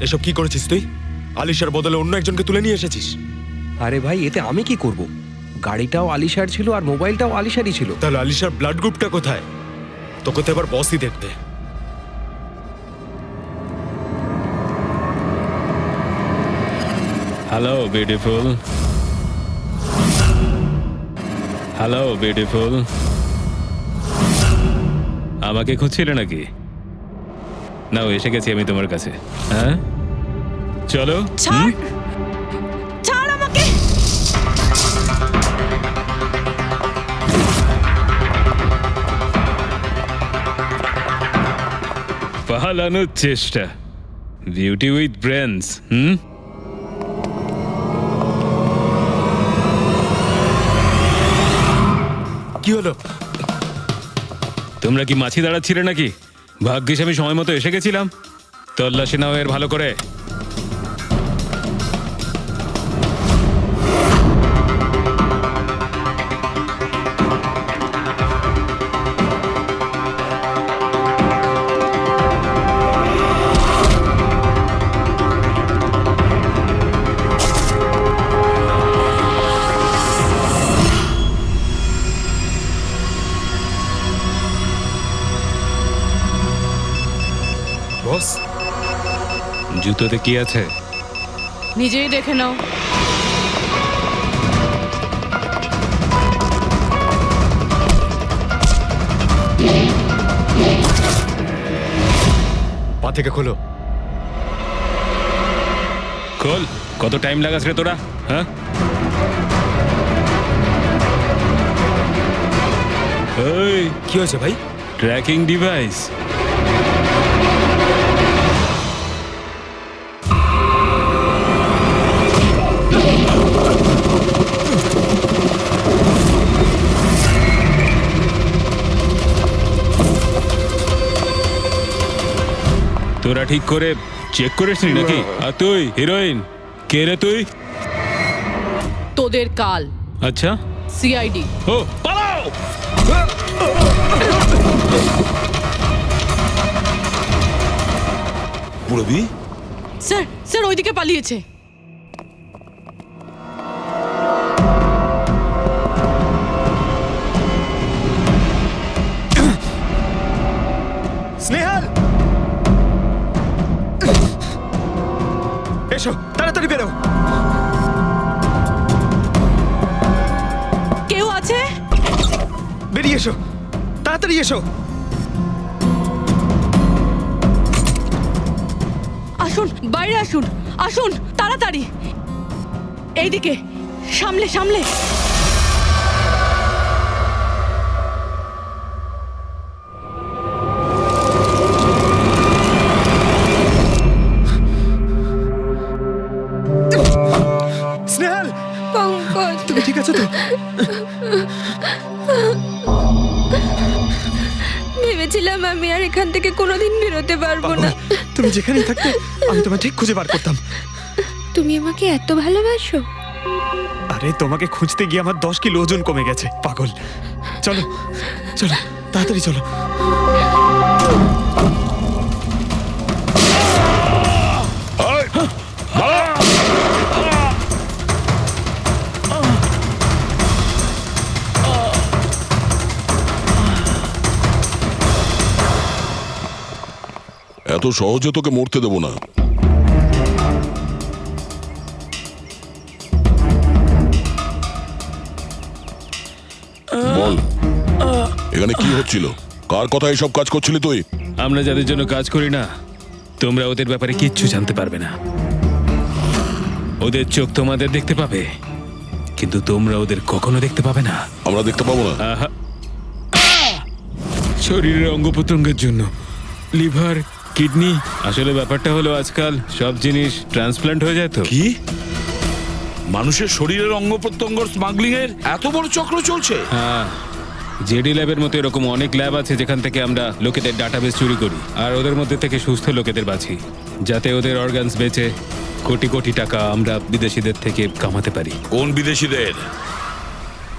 এসব কি করেছিস তুই? আলিশার বদলে অন্য একজনকে তুলে নিয়ে এসেছিস। আরে ভাই, এতে আমি কি করব? গাড়িটাও আলিশার ছিল আর মোবাইলটাও আলিশারই ছিল। তাহলে আলিশার ব্লাড গ্রুপটা কোথায়? তোকে তো এবার বসই দেখবে। হ্যালো বিউটিফুল, হ্যালো বিউটিফুল, আমাকে খুঁজছিলে নাকি? নাও, এসে গেছি আমি তোমার কাছে। হ্যাঁ, চলো। ছাড়, ছাড় আমাকে। পালানোর চেষ্টা, বিউটি উইথ ব্রেনস। কি হলো? তোমরা কি মাছি দাঁড়াচ্ছিলে নাকি? ভাগ্যিস আমি সময় মতো এসে গেছিলাম। তল্লাশি নাও এর ভালো করে। বস, জুতোতে কি আছে? নিজেই দেখে নাও। পা থেকে খোলো। খোল। কত টাইম লাগাস রে তোরা? হ্যাঁ, এই কি হয়েছে ভাই? Tracking device. তোরা ঠিক করে চেক করিসনি নাকি? আর তুই হিরোইন, কে রে তুই? তোদের কাল। আচ্ছা, সিআইডি। ও পালাও। পুরবি, স্যার স্যার ওইদিকে পালিয়েছে। স্নেহাল, এসো তাড়াতাড়ি বেরো। কেউ আছে? বেরিয়ে এসো, তাড়াতাড়ি এসো। আসুন, বাইরে আসুন, আসুন তাড়াতাড়ি। এইদিকে, সামলে সামলে। স্নেহাল, পঙ্কজ, তুমি ঠিক আছো তো? ভেবেছিলাম আমি আর এখান থেকে কোনোদিন বেরোতে পারবো না। তুমি যেখানেই থাকতে আমি তোমায় ঠিক খুঁজে বার করতাম। তুমি আমাকে এত ভালোবাসো? আরে তোমাকে খুঁজতে গিয়ে আমার 10 কিলো ওজন কমে গেছে, পাগল। চলো চলো, তাড়াতাড়ি চলো। এত সহজে তোকে মরতে দেবো না। বল, এখানে কি হচ্ছিল? কার কথা এসব কাজ করছিলি তুই? আমরা যাদের জন্য কাজ করি না, তোমরা ওদের ব্যাপারে কিচ্ছু জানতে পারবে না। ওদের চোখ তোমাদের দেখতে পাবে, কিন্তু তোমরা ওদের কখনো দেখতে পাবে না। আমরা দেখতে পাবো না? আহা। শরীরের অঙ্গ প্রত্যঙ্গের জন্য লিভার, কিডনি, আসলে ব্যাপারটা হলো আজকাল সব জিনিস ট্রান্সপ্লান্ট হয়ে যায় তো। কি মানুষের শরীরের অঙ্গ প্রত্যঙ্গ স্মাগলিং এর এত বড় চক্র চলছে? হ্যাঁ, জেডি ল্যাবের মতো এরকম অনেক ল্যাব আছে যেখান থেকে আমরা লোকেদের ডাটাবেস চুরি করি আর ওদের মধ্যে থেকে সুস্থ লোকেদের বাছি, যাতে ওদের অর্গানস বেচে কোটি কোটি টাকা আমরা বিদেশিদের থেকে কামাতে পারি। কোন বিদেশিদের?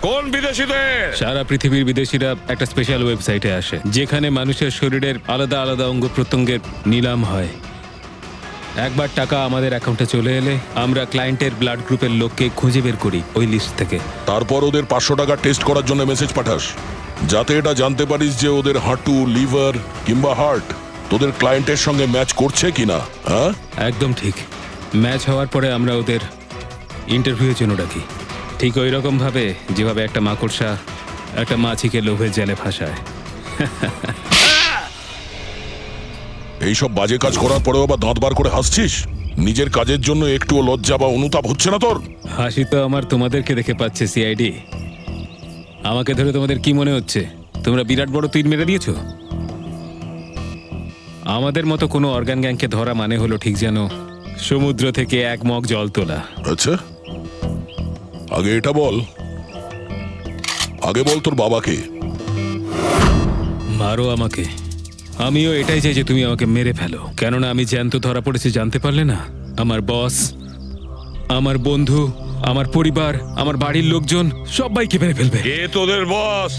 কোন বিদেশিদের? সারা পৃথিবীর বিদেশিরা একটা স্পেশাল ওয়েবসাইটে আসে যেখানে মানুষের শরীরের আলাদা আলাদা অঙ্গ প্রত্যঙ্গের নিলাম হয়। একবার টাকা আমাদের অ্যাকাউন্টে চলে এলে আমরা ক্লায়েন্টের ব্লাড গ্রুপের লোককে খুঁজে বের করি ওই লিস্ট থেকে। তারপর ওদের 500 টাকা টেস্ট করার জন্য মেসেজ পাঠাস, যাতে এটা জানতে পারিস যে ওদের হাঁটু, লিভার কিংবা হার্ট তোদের ক্লায়েন্টের সঙ্গে ম্যাচ করছে কিনা। হ্যাঁ, একদম ঠিক। ম্যাচ হওয়ার পরে আমরা ওদের ইন্টারভিউয়ের জন্য ডাকি, ঠিক ওই রকম ভাবে যেভাবে একটা মাকড়সা একটা মাছিকে লোভের জালে ফাঁসায়। এইসব বাজে কাজ করার পরেও আবার দাঁত বার করে হাসছিস? নিজের কাজের জন্য একটুও লজ্জা বা অনুতাপ হচ্ছে না তোর? হাসি তো আমার তোমাদেরকে দেখে পাচ্ছে সিআইডি। আমাকে ধরে তোমাদের কি মনে হচ্ছে তোমরা বিরাট বড় তীর মেরে দিয়েছো? আমাদের মতো কোনো অর্গান গ্যাংকে ধরা মানে হলো ঠিক যেন সমুদ্র থেকে এক মগ জল তোলা। আচ্ছা, আগে এটা বল, আগে বল তোর বাবাকে। মারো আমাকে, আমিও এটাই চাই যে তুমি আমাকে মেরে ফেলো, কেননা আমি জ্যান্ত ধরা পড়েছি জানতে পারলে না? আমার বস, আমার বন্ধু, আমার পরিবার, আমার বাড়ির লোকজন সবাইকে মেরে ফেলবে। কে তোদের বস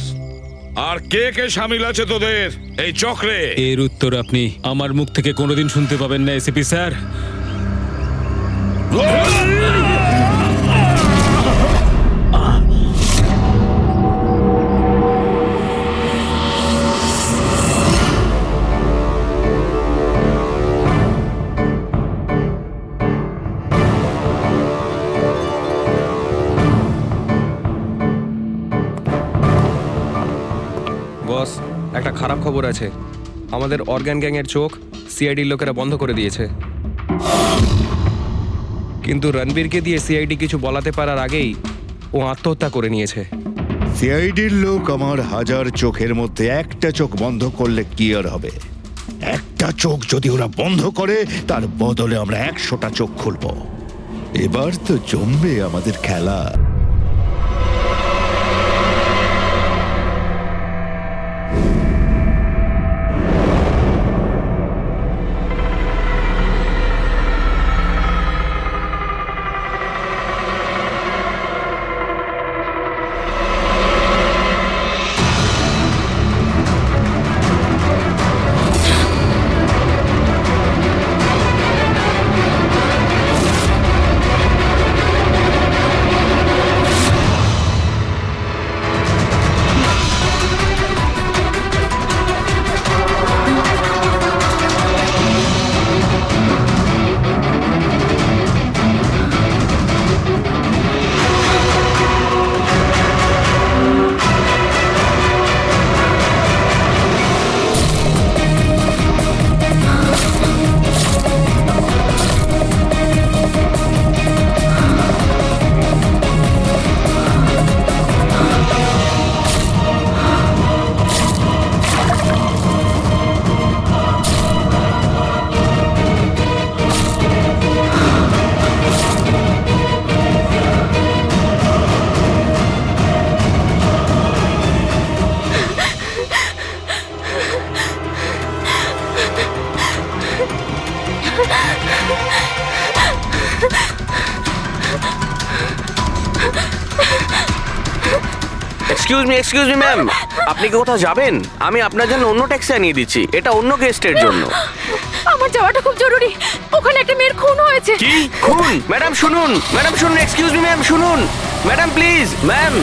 আর কে কে শামিল আছে তোদের এই চক্রে? এর উত্তর আপনি আমার মুখ থেকে কোনোদিন শুনতে পাবেন না এসিপি স্যার। বস, একটা খারাপ খবর আছে। আমাদের অর্গান গ্যাংয়ের চোখ সিআইডির লোকেরা বন্ধ করে দিয়েছে, কিন্তু রণবীরকে দিয়ে সিআইডি কিছু বলাতে পারার আগেই ও আত্মহত্যা করে নিয়েছে। সিআইডির লোক আমার 1000 চোখের মধ্যে একটা চোখ বন্ধ করলে কি আর হবে? একটা চোখ যদি ওরা বন্ধ করে তার বদলে আমরা 100টা চোখ খুলব। এবার তো জমবে আমাদের খেলা। এক্সকিউজ মি ম্যাম, আপনি কি কোথাও যাবেন? আমি আপনার জন্য অন্য ট্যাক্সি আনিয়ে দিচ্ছি, এটা অন্য গেস্টের জন্য। আমার যাওয়াটা খুব জরুরি, ওখানে একটা মেয়ের খুন হয়েছে। কি খুন? ম্যাডাম শুনুন, ম্যাডাম শুনুন, এক্সকিউজ মি ম্যাম শুনুন, madam please, ma'am.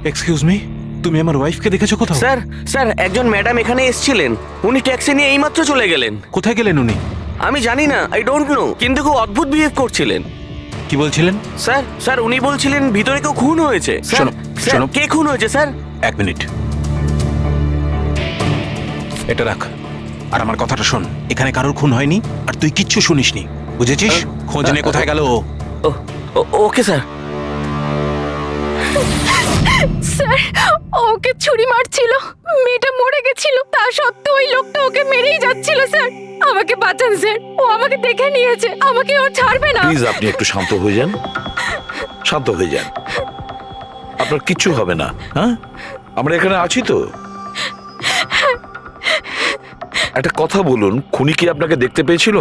Excuse me, তুমি আমার ওয়াইফকে দেখেছো কোথাও? স্যার স্যার একজন ম্যাডাম এখানে এসেছিলেন, উনি ট্যাক্সি নিয়ে এইমাত্র চলে গেলেন। কোথায় গেলেন উনি? আমি জানি না, আই ডোন্ট নো, কিন্তু খুব অদ্ভুত বিহেভ করছিলেন। কি বলছিলেন? স্যার উনি বলছিলেন ভিতরে কেউ খুন হয়েছে। স্যার, শোনো, স্যার, শোনো। কে খুন হয়েছে স্যার? এক মিনিট, এটা রাখ আর আমার কথাটা শোন। এখানে কারোর খুন হয়নি আর তুই কিচ্ছু শুনিসনি, বুঝেছিস? খোঁজ নে কোথায় গেল ও। Okay sir. স্যার, ওকে ছুরি মারছিল, মেয়েটা মরে গেছিল, তা সত্ত্বেও ওই লোকটা ওকে মেরেই যাচ্ছিল। স্যার আমাকে বাঁচান স্যার, ও আমাকে দেখে নিয়েছে, আমাকে ও ছাড়বে না। প্লিজ আপনি একটু শান্ত হয়ে যান, শান্ত হয়ে যান, আপনার কিচ্ছু হবে না। হ্যাঁ, আমরা এখানে আছি তো। একটা কথা বলুন, খুনি কি আপনাকে দেখতে পেয়েছিল?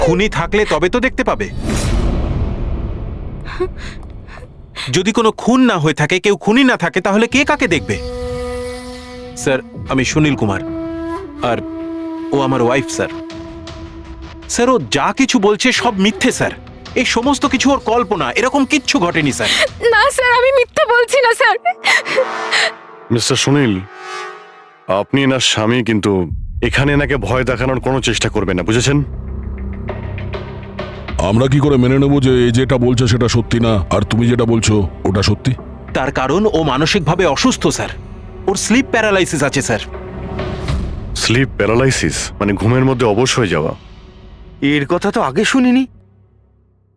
খুনি থাকলে তবে তো দেখতে পাবে। যদি কোনো খুন না হয়ে থাকে, কেউ খুনি না থাকে, তাহলে কে কাকে দেখবে? স্যার আমি সুনীল কুমার, আর ও আমার ওয়াইফ স্যার। স্যার ও যা কিছু বলছে সব মিথ্যে স্যার, এই সমস্ত কিছু ওর কল্পনা, এরকম কিচ্ছু ঘটেনি স্যার। না স্যার, আমি মিথ্যে বলছি না স্যার। মিস্টার সুনীল, আপনি এনার স্বামী, কিন্তু এখানে এনাকে ভয় দেখানোর কোনো চেষ্টা করবেন না, বুঝেছেন? আমরা কি করে মেনে নেবো যে এই যেটা বলছে সেটা সত্যি না, আর তুমি যেটা বলছো ওটা সত্যি? তার কারণ ও মানসিকভাবে অসুস্থ স্যার, ওর স্লিপ প্যারালাইসিস আছে স্যার। স্লিপ প্যারালাইসিস মানে ঘুমের মধ্যে অবশ হয়ে যাওয়া? এর কথা তো আগে শুনিনি।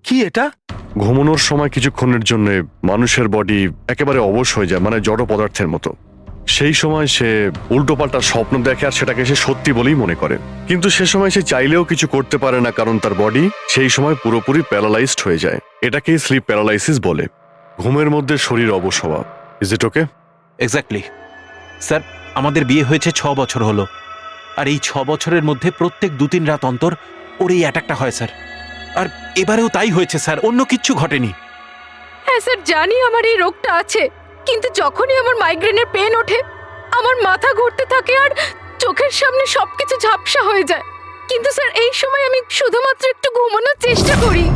কি এটা? ঘুমানোর সময় কিছুক্ষণের জন্য মানুষের বডি একেবারে অবশ হয়ে যায়, মানে জড় পদার্থের মতো। সেই সময় সে উল্টোপাল্টা স্বপ্ন দেখে আর সেটাকে সে সত্যি বলেই মনে করে, কিন্তু সে সময় সে চাইলেও কিছু করতে পারে না, কারণ তার বডি সেই সময় পুরোপুরি প্যারালাইজড হয়ে যায়। এটাকেই স্লিপ প্যারালাইসিস বলে, ঘুমের মধ্যে শরীর অবশ হওয়া। Is it okay? Exactly sir, আমাদের বিয়ে হয়েছে 6 বছর হলো, আর এই 6 বছরের মধ্যে প্রত্যেক 2-3 রাত অন্তর ওর এই অ্যাটাকটা হয় স্যার। আর এবারেও তাই হয়েছে স্যার, অন্য কিচ্ছু ঘটেনি। হ্যাঁ স্যার, জানি আমার এই রোগটা আছে, কিন্তু যখনই আমার মাইগ্রেনের পেন ওঠে, আমার মাথা ঘুরতে থাকে আর চোখের সামনে সবকিছু ঝাপসা হয়ে যায়। কিন্তু স্যার এই সময় আমি শুধুমাত্র একটু ঘুমানোর চেষ্টা করি।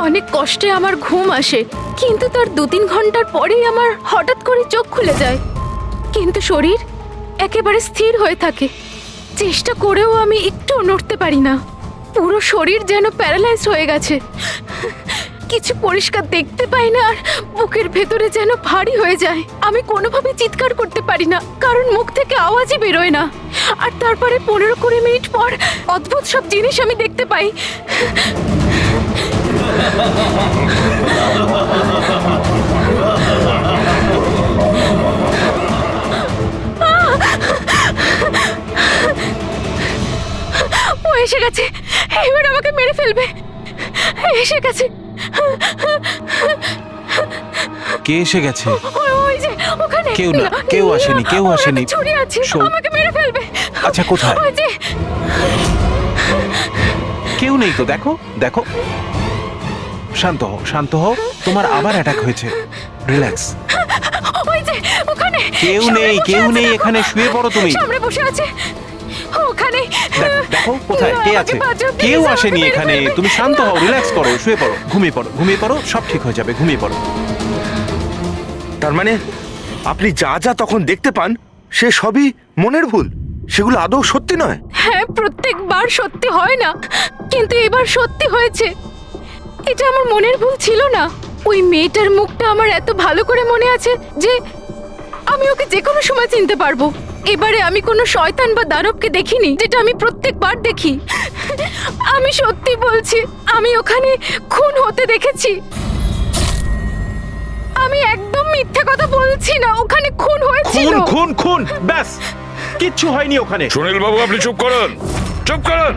অনেক কষ্টে আমার ঘুম আসে, কিন্তু তার 2-3 ঘন্টার পরেই আমার হঠাৎ করে চোখ খুলে যায়, কিন্তু শরীর একেবারে স্থির হয়ে থাকে। চেষ্টা করেও আমি একটু নড়তে পারি না, পুরো শরীর যেন প্যারালাইজ হয়ে গেছে। কিছু পরিষ্কার দেখতে পাই না আর বুকের ভেতরে যেন ভারী হয়ে যায়। আমি কোনোভাবে চিৎকার করতে পারি না, কারণ মুখ থেকে আওয়াজই বেরোয় না। আর তারপরে 15-20 মিনিট পর অদ্ভুত সব জিনিস আমি দেখতে পাই। ও এসে গেছে, এবার আমাকে মেরে ফেলবে। এসে গেছে। কে এসে গেছে? ওই যে ওখানে। কেউ না, কেউ আসেনি, কেউ আসেনি। ছুরি আছে, আমাকে মেরে ফেলবে। আচ্ছা কোথায়? ওই যে। কেউ নেই তো, দেখো দেখো। শান্ত হও, শান্ত হও, তোমার আবার অ্যাটাক হয়েছে, রিল্যাক্স। ওই যে ওখানে। কেউ নেই, কেউ নেই এখানে, শুয়ে পড়ো তুমি। সামনে বসে আছে ওখানে। দেখো কোথায় কে আছে? কেউ আসেনি এখানে, তুমি শান্ত হও, রিল্যাক্স করো, শুয়ে পড়ো, ঘুমিয়ে পড়ো, ঘুমিয়ে পড়ো, সব ঠিক হয়ে যাবে, ঘুমিয়ে পড়ো। তার মানে আপনি যা যা তখন দেখতে পান সে সবই মনের ভুল, সেগুলো আদৌ সত্যি নয়? হ্যাঁ, প্রত্যেকবার সত্যি হয় না, কিন্তু এবার সত্যি হয়েছে। এটা আমার মনের ভুল ছিল না। ওই মেয়েটার মুখটা আমার এত ভালো করে মনে আছে যে আমি ওকে যে কোনো সময় চিনতে পারবো। এবারে আমি কোনো শয়তান বা দানবকে দেখিনি, যেটা আমি প্রত্যেকবার দেখি। আমি সত্যি বলছি, আমি ওখানে খুন হতে দেখেছি। আমি একদম মিথ্যে কথা বলছি না, ওখানে খুন হয়েছিল। খুন খুন খুন, ব্যাস, কিচ্ছু হয়নি ওখানে। সুনীল বাবু, আপনি চুপ করুন, চুপ করুন।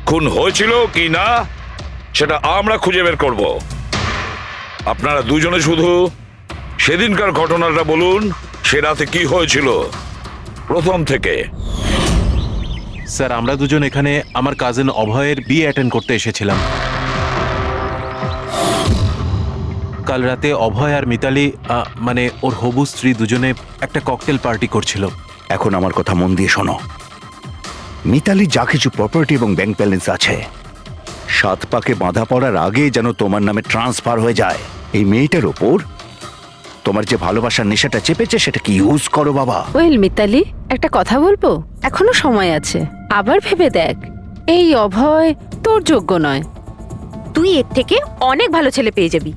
খুন হয়েছিল কি না সেটা আমরা খুঁজে বের করব। আপনারা দুজনে শুধু সেদিনকার ঘটনাটা বলুন, সে রাতে কি হয়েছিল প্রথম থেকে। স্যার, আমরা দুজন এখানে আমার কাজিন অভয়ের বিয়ে অ্যাটেন্ড করতে এসেছিলাম। কাল রাতে অভয় আর মিতালি মানে ওর হবু স্ত্রী দুজনে একটা ককটেল পার্টি করছিল। এখন আমার কথা মন দিয়ে শোনো। মিতালি যা কিছু প্রপার্টি এবং ব্যাংক ব্যালেন্স আছে, 7 পাকে বাঁধা পড়ার আগে যেন তোমার নামে ট্রান্সফার হয়ে যায়। এই মেয়েটার ওপর তোমার যে ভালোবাসার নেশাটা চেপেছে, সেটা কি ইউজ করো বাবা। ওয়েল মিতালি, একটা কথা বলবো? এখনো সময় আছে, আবার ভেবে দেখ। এই অভয় তোর যোগ্য নয়। তুই এর থেকে অনেক ভালো ছেলে পেয়ে যাবি।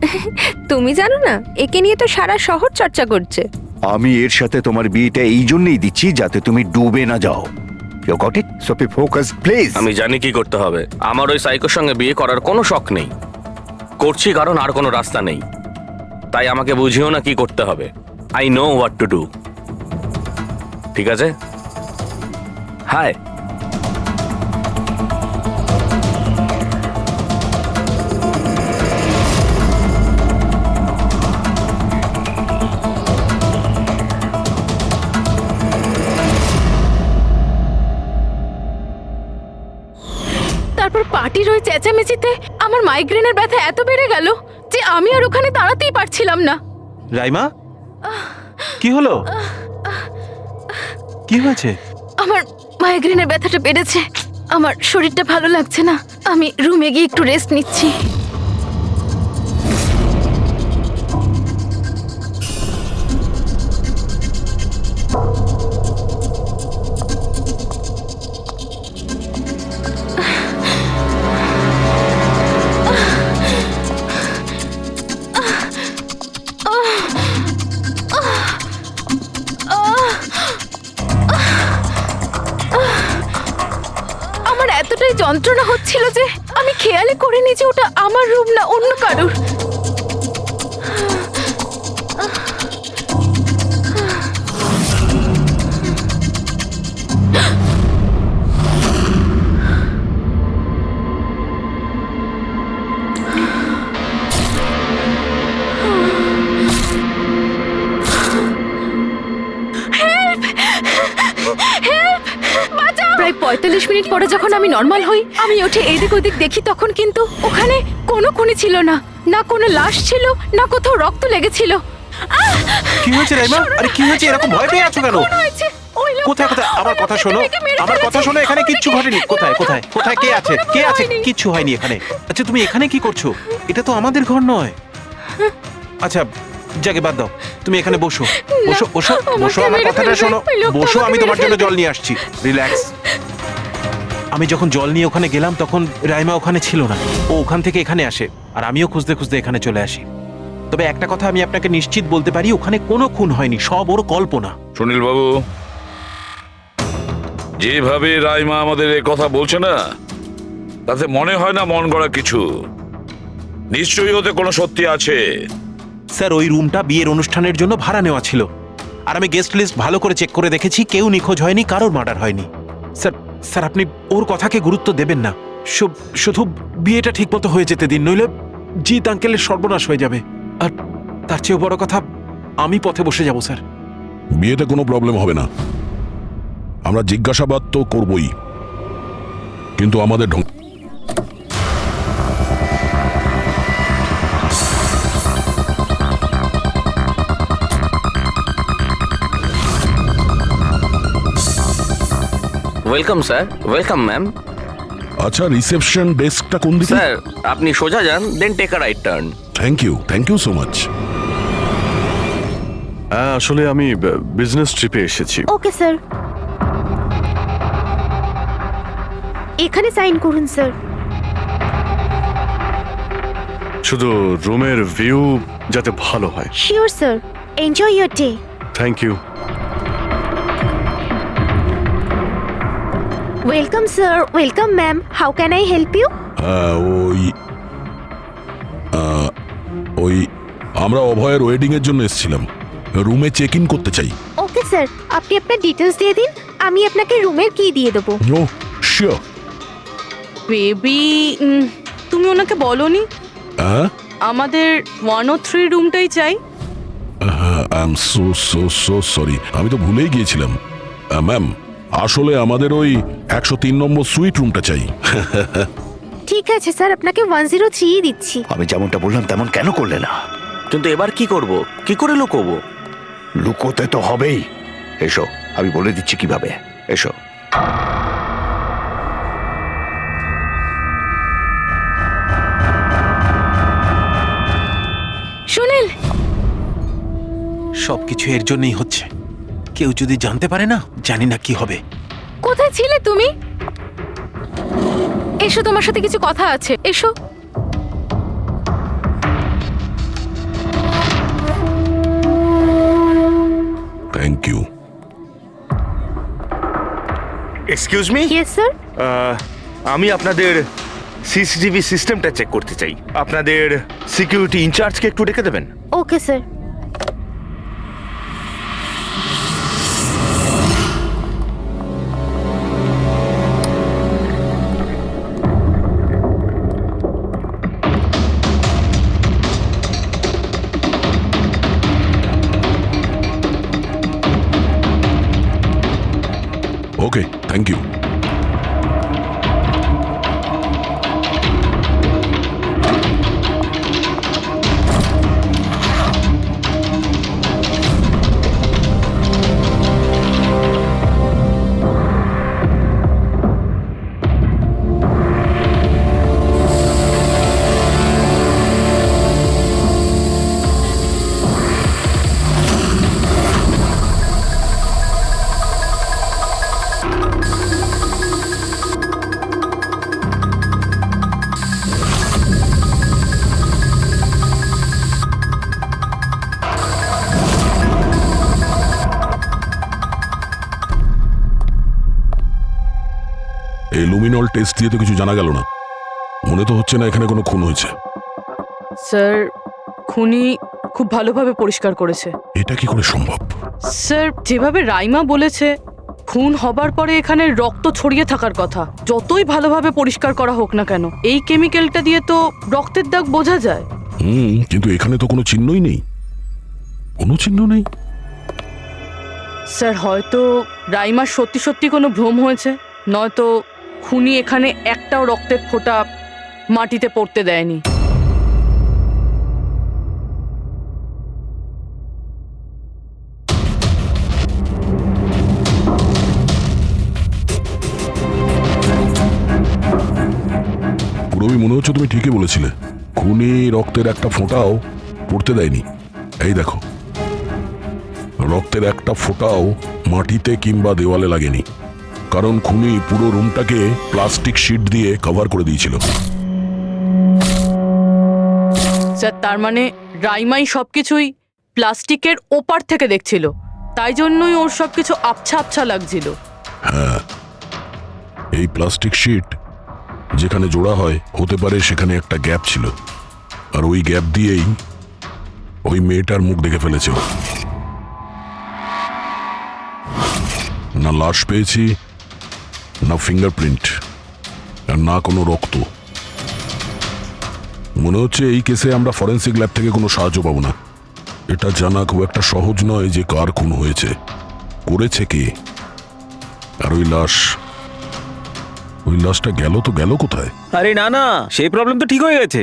তুমি জানো না, একে নিয়ে তো সারা শহর চর্চা করছে। আমি এর সাথে তোমার বিয়েটা এই জন্যই দিচ্ছি যাতে তুমি ডুবে না যাও। You got it? So be focus please. আমি জানি কি করতে হবে। আমার ওই সাইকোর সঙ্গে বিয়ে করার কোনো শখ নেই, করছি কারণ আর কোনো রাস্তা নেই। তাই আমাকে বুঝিও না কি করতে হবে। I know what to do. ঠিক আছে? হাই। তারপর পার্টির ওই চেঁচামেচিতে আমার মাইগ্রেনের ব্যথা এত বেড়ে গেল যে আমি আর ওখানে দাঁড়াতেই পারছিলাম না। রাইমা, কি হলো? কি হয়েছে? আমার মাইগ্রেনের ব্যথাটা বেড়েছে, আমার শরীরটা ভালো লাগছে না। আমি রুমে গিয়ে একটু রেস্ট নিচ্ছি। আমার এতটাই যন্ত্রণা হচ্ছিল যে আমি খেয়ালই করিনি যে ওটা আমার রুম না অন্য কারোর। প্রায় 45 মিনিট পরে যখন আমি নর্মাল হই, আমি উঠে এদিক ওদিক দেখি, তখন কিন্তু ওখানে কোনো খুনি ছিল না, না কোনো লাশ ছিল, না কোথাও রক্ত লেগেছিল। কি হয়েছে রাইমা? আরে কি হয়েছে? এরকম ভয় পেয়ে আছো কেন? কোথায় কোথায়? আমার কথা শোনো, আমার কথা শোনো। এখানে কিচ্ছু ঘটেনি। কোথায় কোথায় কোথায়? কে আছে? কে আছে? কিচ্ছু হয়নি এখানে। আচ্ছা, তুমি এখানে কি করছো? এটা তো আমাদের ঘর নয়। আচ্ছা, জাগে বাদ দাও, তুমি এখানে বসো বসো বসো বসো। আমার কথাটা শোনো, বসো। আমি তোমার জন্য জল নিয়ে আসছি, রিল্যাক্স। আমি যখন জল নিয়ে ওখানে গেলাম তখন রাইমা ওখানে ছিল না। ও ওখান থেকে এখানে আসে, আর আমিও খুঁজতে খুঁজতে এখানে চলে আসি। তবে একটা কথা আমি আপনাকে নিশ্চিত বলতে পারি, ওখানে কোনো খুন হয়নি, সব ওর কল্পনা। সুনীল বাবু, যেভাবে রাইমা আমাদের এ কথা বলছে না, তাতে মনে হয় না মন গড়া কিছু। নিশ্চয়ই ওতে কোনো সত্যি আছে। স্যার, ওই রুমটা বিয়ের অনুষ্ঠানের জন্য ভাড়া নেওয়া ছিল, আর আমি গেস্ট লিস্ট ভালো করে চেক করে দেখেছি, কেউ নিখোঁজ হয়নি, কারোর মার্ডার হয়নি। স্যার স্যার, আপনি ওর কথাকে গুরুত্ব দেবেন না। শুধু বিয়েটা ঠিক মতো হয়ে যেতে দিন, নইলে জিৎ আঙ্কেলের সর্বনাশ হয়ে যাবে। আর তার চেয়েও বড় কথা, আমি পথে বসে যাব। স্যার, বিয়েতে কোনো প্রবলেম হবে না। আমরা জিজ্ঞাসাবাদ তো করবই, কিন্তু আমাদের ঢং। Welcome sir. Welcome ma'am. আচ্ছা, রিসেপশন ডেস্কটা কোন দিকে? স্যার, আপনি সোজা যান, then take a right turn. Thank you so much. আসলে আমি বিজনেস ট্রিপে এসেছি। ওকে স্যার, এখানে সাইন করুন স্যার। শুধু রুমের ভিউ যাতে ভালো হয়। Sure sir, enjoy your day. Thank you. Welcome sir, welcome ma'am, how can I help you? ওই আমরা অভয়ের ওয়েডিং এর জন্য এসেছিলাম, রুমে চেক ইন করতে চাই। ওকে স্যার, আপনি আপনার ডিটেলস দিয়ে দিন, আমি আপনাকে রুমের কি দিয়ে দেবো। ও শিওর। বেবি, তুমি ওনাকে বলোনি আমাদের 103 রুমটাই চাই? I am so so so sorry, আমি তো ভুলেই গিয়েছিলাম। ম্যাম, আসলে আমাদের ওই 103 নম্বর সুইট রুমটা চাই। ঠিক আছে স্যার, আপনাকে 103 দিচ্ছি। আমি যেমনটা বললাম তেমন কেন করলে না? কিন্তু এবার কি করব? কি করে লুকোবো? লুকোতে তো হবেই। এসো, আমি বলে দিচ্ছি কিভাবে। এসো। সুনীল, সবকিছু এর জন্যই হচ্ছে। কেউ যদি জানতে পারে না, জানি না কি হবে। কোথায় ছিলে তুমি? এসো, তোমার সাথে কিছু কথা আছে, এসো। Thank you. Excuse me. Yes sir. আমি আপনাদের সিসিটিভি সিস্টেমটা চেক করতে চাই। আপনাদের সিকিউরিটি ইনচার্জকে একটু ডেকে দেবেন? Okay sir. Okay, thank you. এই লুমিনল টেস্ট দিয়ে তো কিছু জানা গেল না। মনে তো হচ্ছে না এখানে কোনো খুন হয়েছে। স্যার, খুনি খুব ভালোভাবে পরিষ্কার করেছে। এটা কি করে সম্ভব? স্যার, যেভাবে রাইমা বলেছে, খুন হবার পরে এখানে রক্ত ছড়িয়ে থাকার কথা। যতই ভালোভাবে পরিষ্কার করা হোক না কেন, এই কেমিক্যালটা দিয়ে তো রক্তের দাগ বোঝা যায়। কিন্তু এখানে তো কোনো চিহ্নই নেই। কোনো চিহ্ন নেই। স্যার, হয়তো রাইমার সত্যি সত্যি কোনো ভ্রম হয়েছে, নয়তো খুনি এখানে একটাও রক্তের ফোঁটা মাটিতে পড়তে দেয়নি। পুরোই মনে হচ্ছে তুমি ঠিকই বলেছিলে। খুনি রক্তের একটা ফোঁটাও পড়তে দেয়নি। এই দেখো, রক্তের একটা ফোঁটাও মাটিতে কিংবা দেওয়ালে লাগেনি, কারণ খুনি পুরো রুমটাকে প্লাস্টিক শিট দিয়ে কভার করে দিয়েছিল। স্যার, তার মানে রাইমাই সবকিছুই প্লাস্টিকের ওপার থেকে দেখছিল, তাই জন্যই ওর সবকিছু আবছা আবছা লাগছিল। হ্যাঁ, এই প্লাস্টিক শিট যেখানে জোড়া হয়, হতে পারে সেখানে একটা গ্যাপ ছিল, আর ওই গ্যাপ দিয়েই ওই মেয়েটার মুখ দেখে ফেলেছে। না লাশ পেয়েছি, না ফিঙ্গারপ্রিন্ট, আর না কোনো রক্ত। মনে হচ্ছে এই কেসে আমরা ফরেন্সিক ল্যাব থেকে কোনো সাহায্য পাবো না। এটা জানা খুব একটা সহজ নয় যে কার খুন হয়েছে, করেছে কে। আর ওই লাশটা গেল তো গেল কোথায়? আরে না না, সেই প্রবলেম তো ঠিক হয়ে গেছে।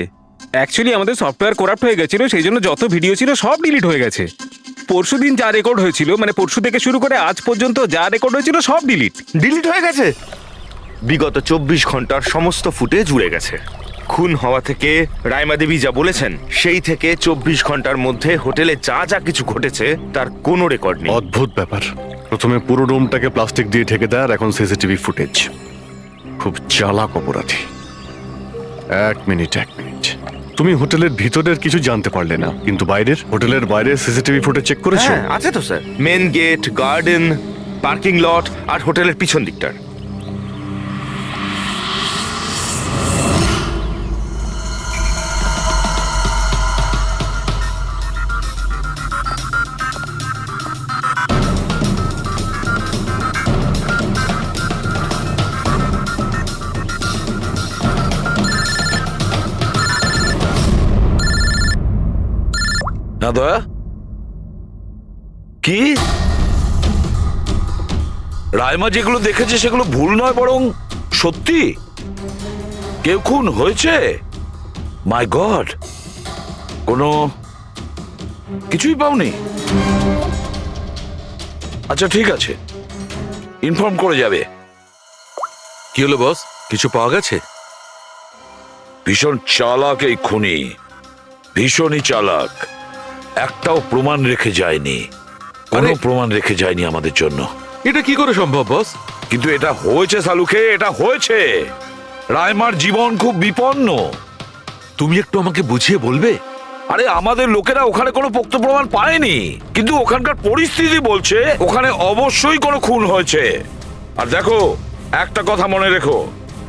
অ্যাকচুয়ালি আমাদের সফটওয়্যার করাপ্ট হয়ে গেছিল, সেই জন্য যত ভিডিও ছিল সব ডিলিট হয়ে গেছে। পরশুদিন যা রেকর্ড হয়েছিল, মানে পরশু থেকে শুরু করে আজ পর্যন্ত যা রেকর্ড হয়েছিল সব ডিলিট হয়ে গেছে। বিগত 24 ঘন্টার সমস্ত ফুটেজ উড়ে গেছে। খুন হওয়া থেকে রাইমা দেবী যা বলেছেন, সেই থেকে 24 ঘন্টার মধ্যে হোটেলে যা যা কিছু ঘটেছে তার কোনো রেকর্ড নেই। অদ্ভুত ব্যাপার। প্রথমে পুরো রুমটাকে প্লাস্টিক দিয়ে ঢেকে দেয়, আর এখন সিসিটিভি ফুটেজ। খুব চালাক অপরাধী। এক মিনিট। তুমি হোটেলের ভিতরের কিছু জানতে পারলে না, কিন্তু বাইরের, হোটেলের বাইরে সিসিটিভি ফুটেজ চেক করেছো? হ্যাঁ, আছে তো sir. Main gate, garden, parking lot আর হোটেলের পিছন দিকটার। না দয়া, কি রাইমা যেগুলো দেখেছে সেগুলো ভুল নয়, বরং সত্যি? কেউ খুন হয়েছে? মাই গড, কোনো কিছুই পাওনি? আচ্ছা ঠিক আছে, ইনফর্ম করে যাবে। কি হলো বস, কিছু পাওয়া গেছে? ভীষণ চালাক এই খুনি, ভীষণই চালাক। একটাও প্রমাণ রেখে যায়নি, কোনো প্রমাণ রেখে যায়নি আমাদের জন্য। এটা কি করে সম্ভব বস? কিন্তু এটা হয়েছে সালুকে, এটা হয়েছে। রাইমার জীবন খুব বিপন্ন। তুমি একটু আমাকে বুঝিয়ে বলবে? আরে আমাদের লোকেরা ওখানে কোনো পোক্ত প্রমাণ পায়নি, কিন্তু ওখানকার পরিস্থিতি বলছে ওখানে অবশ্যই কোনো খুন হয়েছে। আর দেখো, একটা কথা মনে রেখো,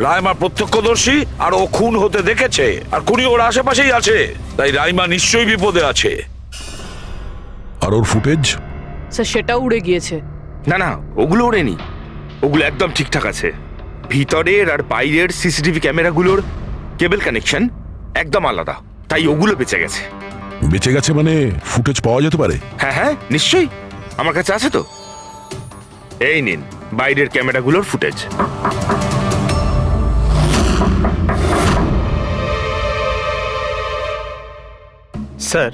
রাইমা প্রত্যক্ষদর্শী, আর ও খুন হতে দেখেছে, আর খুনি ওর আশেপাশেই আছে, তাই রাইমা নিশ্চয়ই বিপদে আছে। আর ওর ফুটেজ? স্যার সেটাও উড়ে গিয়েছে। না না, ওগুলো ওড়েনি, ওগুলো একদম ঠিকঠাক আছে। ভিতরের আর বাইরের সিসিটিভি ক্যামেরাগুলোর কেবল কানেকশন একদম আলাদা, তাই ওগুলো বেঁচে গেছে। বেঁচে গেছে মানে ফুটেজ পাওয়া যেতে পারে? হ্যাঁ হ্যাঁ নিশ্চয়ই, আমার কাছে আছে তো। এই নিন বাইরের ক্যামেরাগুলোর ফুটেজ। স্যার,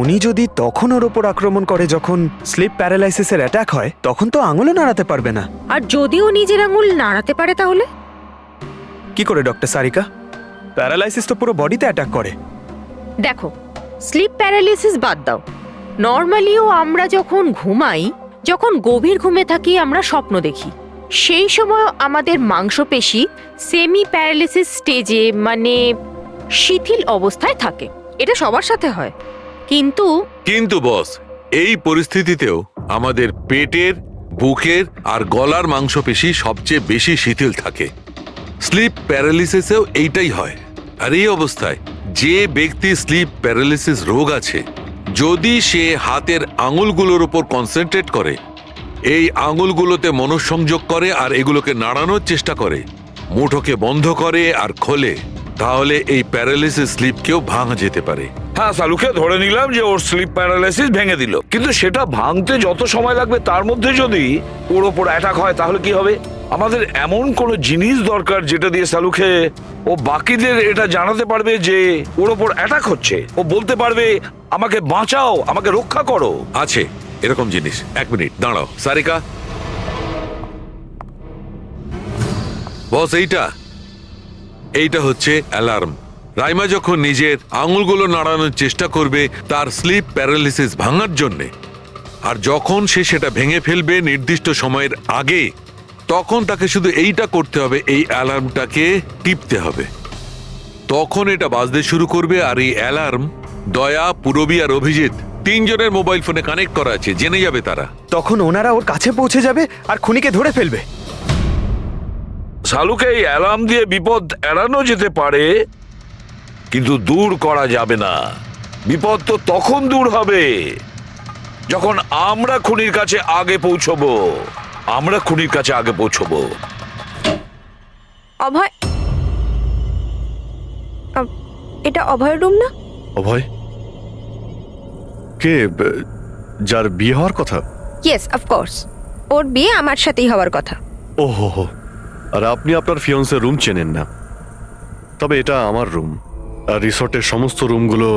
উনি যদি তখন ওর ওপর আক্রমণ করে যখন স্লিপ প্যারালাইসিসের অ্যাটাক হয়, তখন তো আঙুলও নাড়াতে পারবে না। আর যদিও নিজের আঙুল নাড়াতে পারে তাহলে? কি করে ডক্টর সারিকা? প্যারালাইসিস তো পুরো বডিতে অ্যাটাক করে। দেখো, স্লিপ প্যারালিসিস বাদ দাও, নর্মালিও আমরা যখন ঘুমাই, যখন গভীর ঘুমে থাকি, আমরা স্বপ্ন দেখি। সেই সময় আমাদের মাংসপেশি সেমি প্যারালিসিস স্টেজে, মানে শিথিল অবস্থায় থাকে। এটা সবার সাথে হয়। কিন্তু বস, এই পরিস্থিতিতেও আমাদের পেটের, বুকের আর গলার মাংসপেশি সবচেয়ে বেশি শিথিল থাকে। স্লিপ প্যারালিসিসেও এইটাই হয়। আর এই অবস্থায় যে ব্যক্তি স্লিপ প্যারালিসিস রোগ আছে, যদি সে হাতের আঙুলগুলোর উপর কনসেন্ট্রেট করে, এই আঙুলগুলোতে মনঃসংযোগ করে আর এগুলোকে নাড়ানোর চেষ্টা করে, মুঠোকে বন্ধ করে আর খোলে, তাহলে এই প্যারালিসিস স্লিপকেও ভাঙা যেতে পারে। হ্যাঁ সালুকে ধরে নিলাম যে ওর স্লিপ প্যারালাইসিস ভেঙে দিল, কিন্তু সেটা ভাঙতে যত সময় লাগবে তার মধ্যে যদি ওর ওপর অ্যাটাক হয় তাহলে কি হবে? আমাদের এমন কোনো জিনিস দরকার যেটা দিয়ে সালুকে ও বাকিদের এটা জানাতে পারবে যে ওর ওপর অ্যাটাক হচ্ছে। ও বলতে পারবে আমাকে বাঁচাও, আমাকে রক্ষা করো। আছে এরকম জিনিস। এক মিনিট দাঁড়াও সারিকা। বস, এইটা হচ্ছে অ্যালার্ম। রাইমা যখন নিজের আঙুলগুলো নাড়ানোর চেষ্টা করবে তার স্লিপ প্যারালিসিস ভাঙার জন্যে, আর যখন সে সেটা ভেঙে ফেলবে নির্দিষ্ট সময়ের আগে, তখন তাকে শুধু এইটা করতে হবে, এই অ্যালার্মটাকে টিপতে হবে। তখন এটা বাজতে শুরু করবে, আর এই অ্যালার্ম দয়া, পুরবী আর অভিজিৎ তিনজনের মোবাইল ফোনে কানেক্ট করা আছে, জেনে যাবে তারা। তখন ওনারা ওর কাছে পৌঁছে যাবে আর খুনিকে ধরে ফেলবে। সালুকে এই অ্যালার্ম দিয়ে বিপদ এড়ানো যেতে পারে, কিন্তু দূর করা যাবে না। বিপদ তো তখন দূর হবে যখন আমরা খুনির কাছে আগে পৌঁছবো। অভয়, এটা অভয়ের রুম না? অভয় কে? যার বিয়ে হওয়ার কথা? Yes, of course. ওর বিয়ে আমার সাথেই হওয়ার কথা। ওহো হো, আর আপনি আপনার ফিয়ন্সের রুম চেনেন না? তবে এটা আমার রুম, আর রিসর্টের সমস্ত রুমগুলো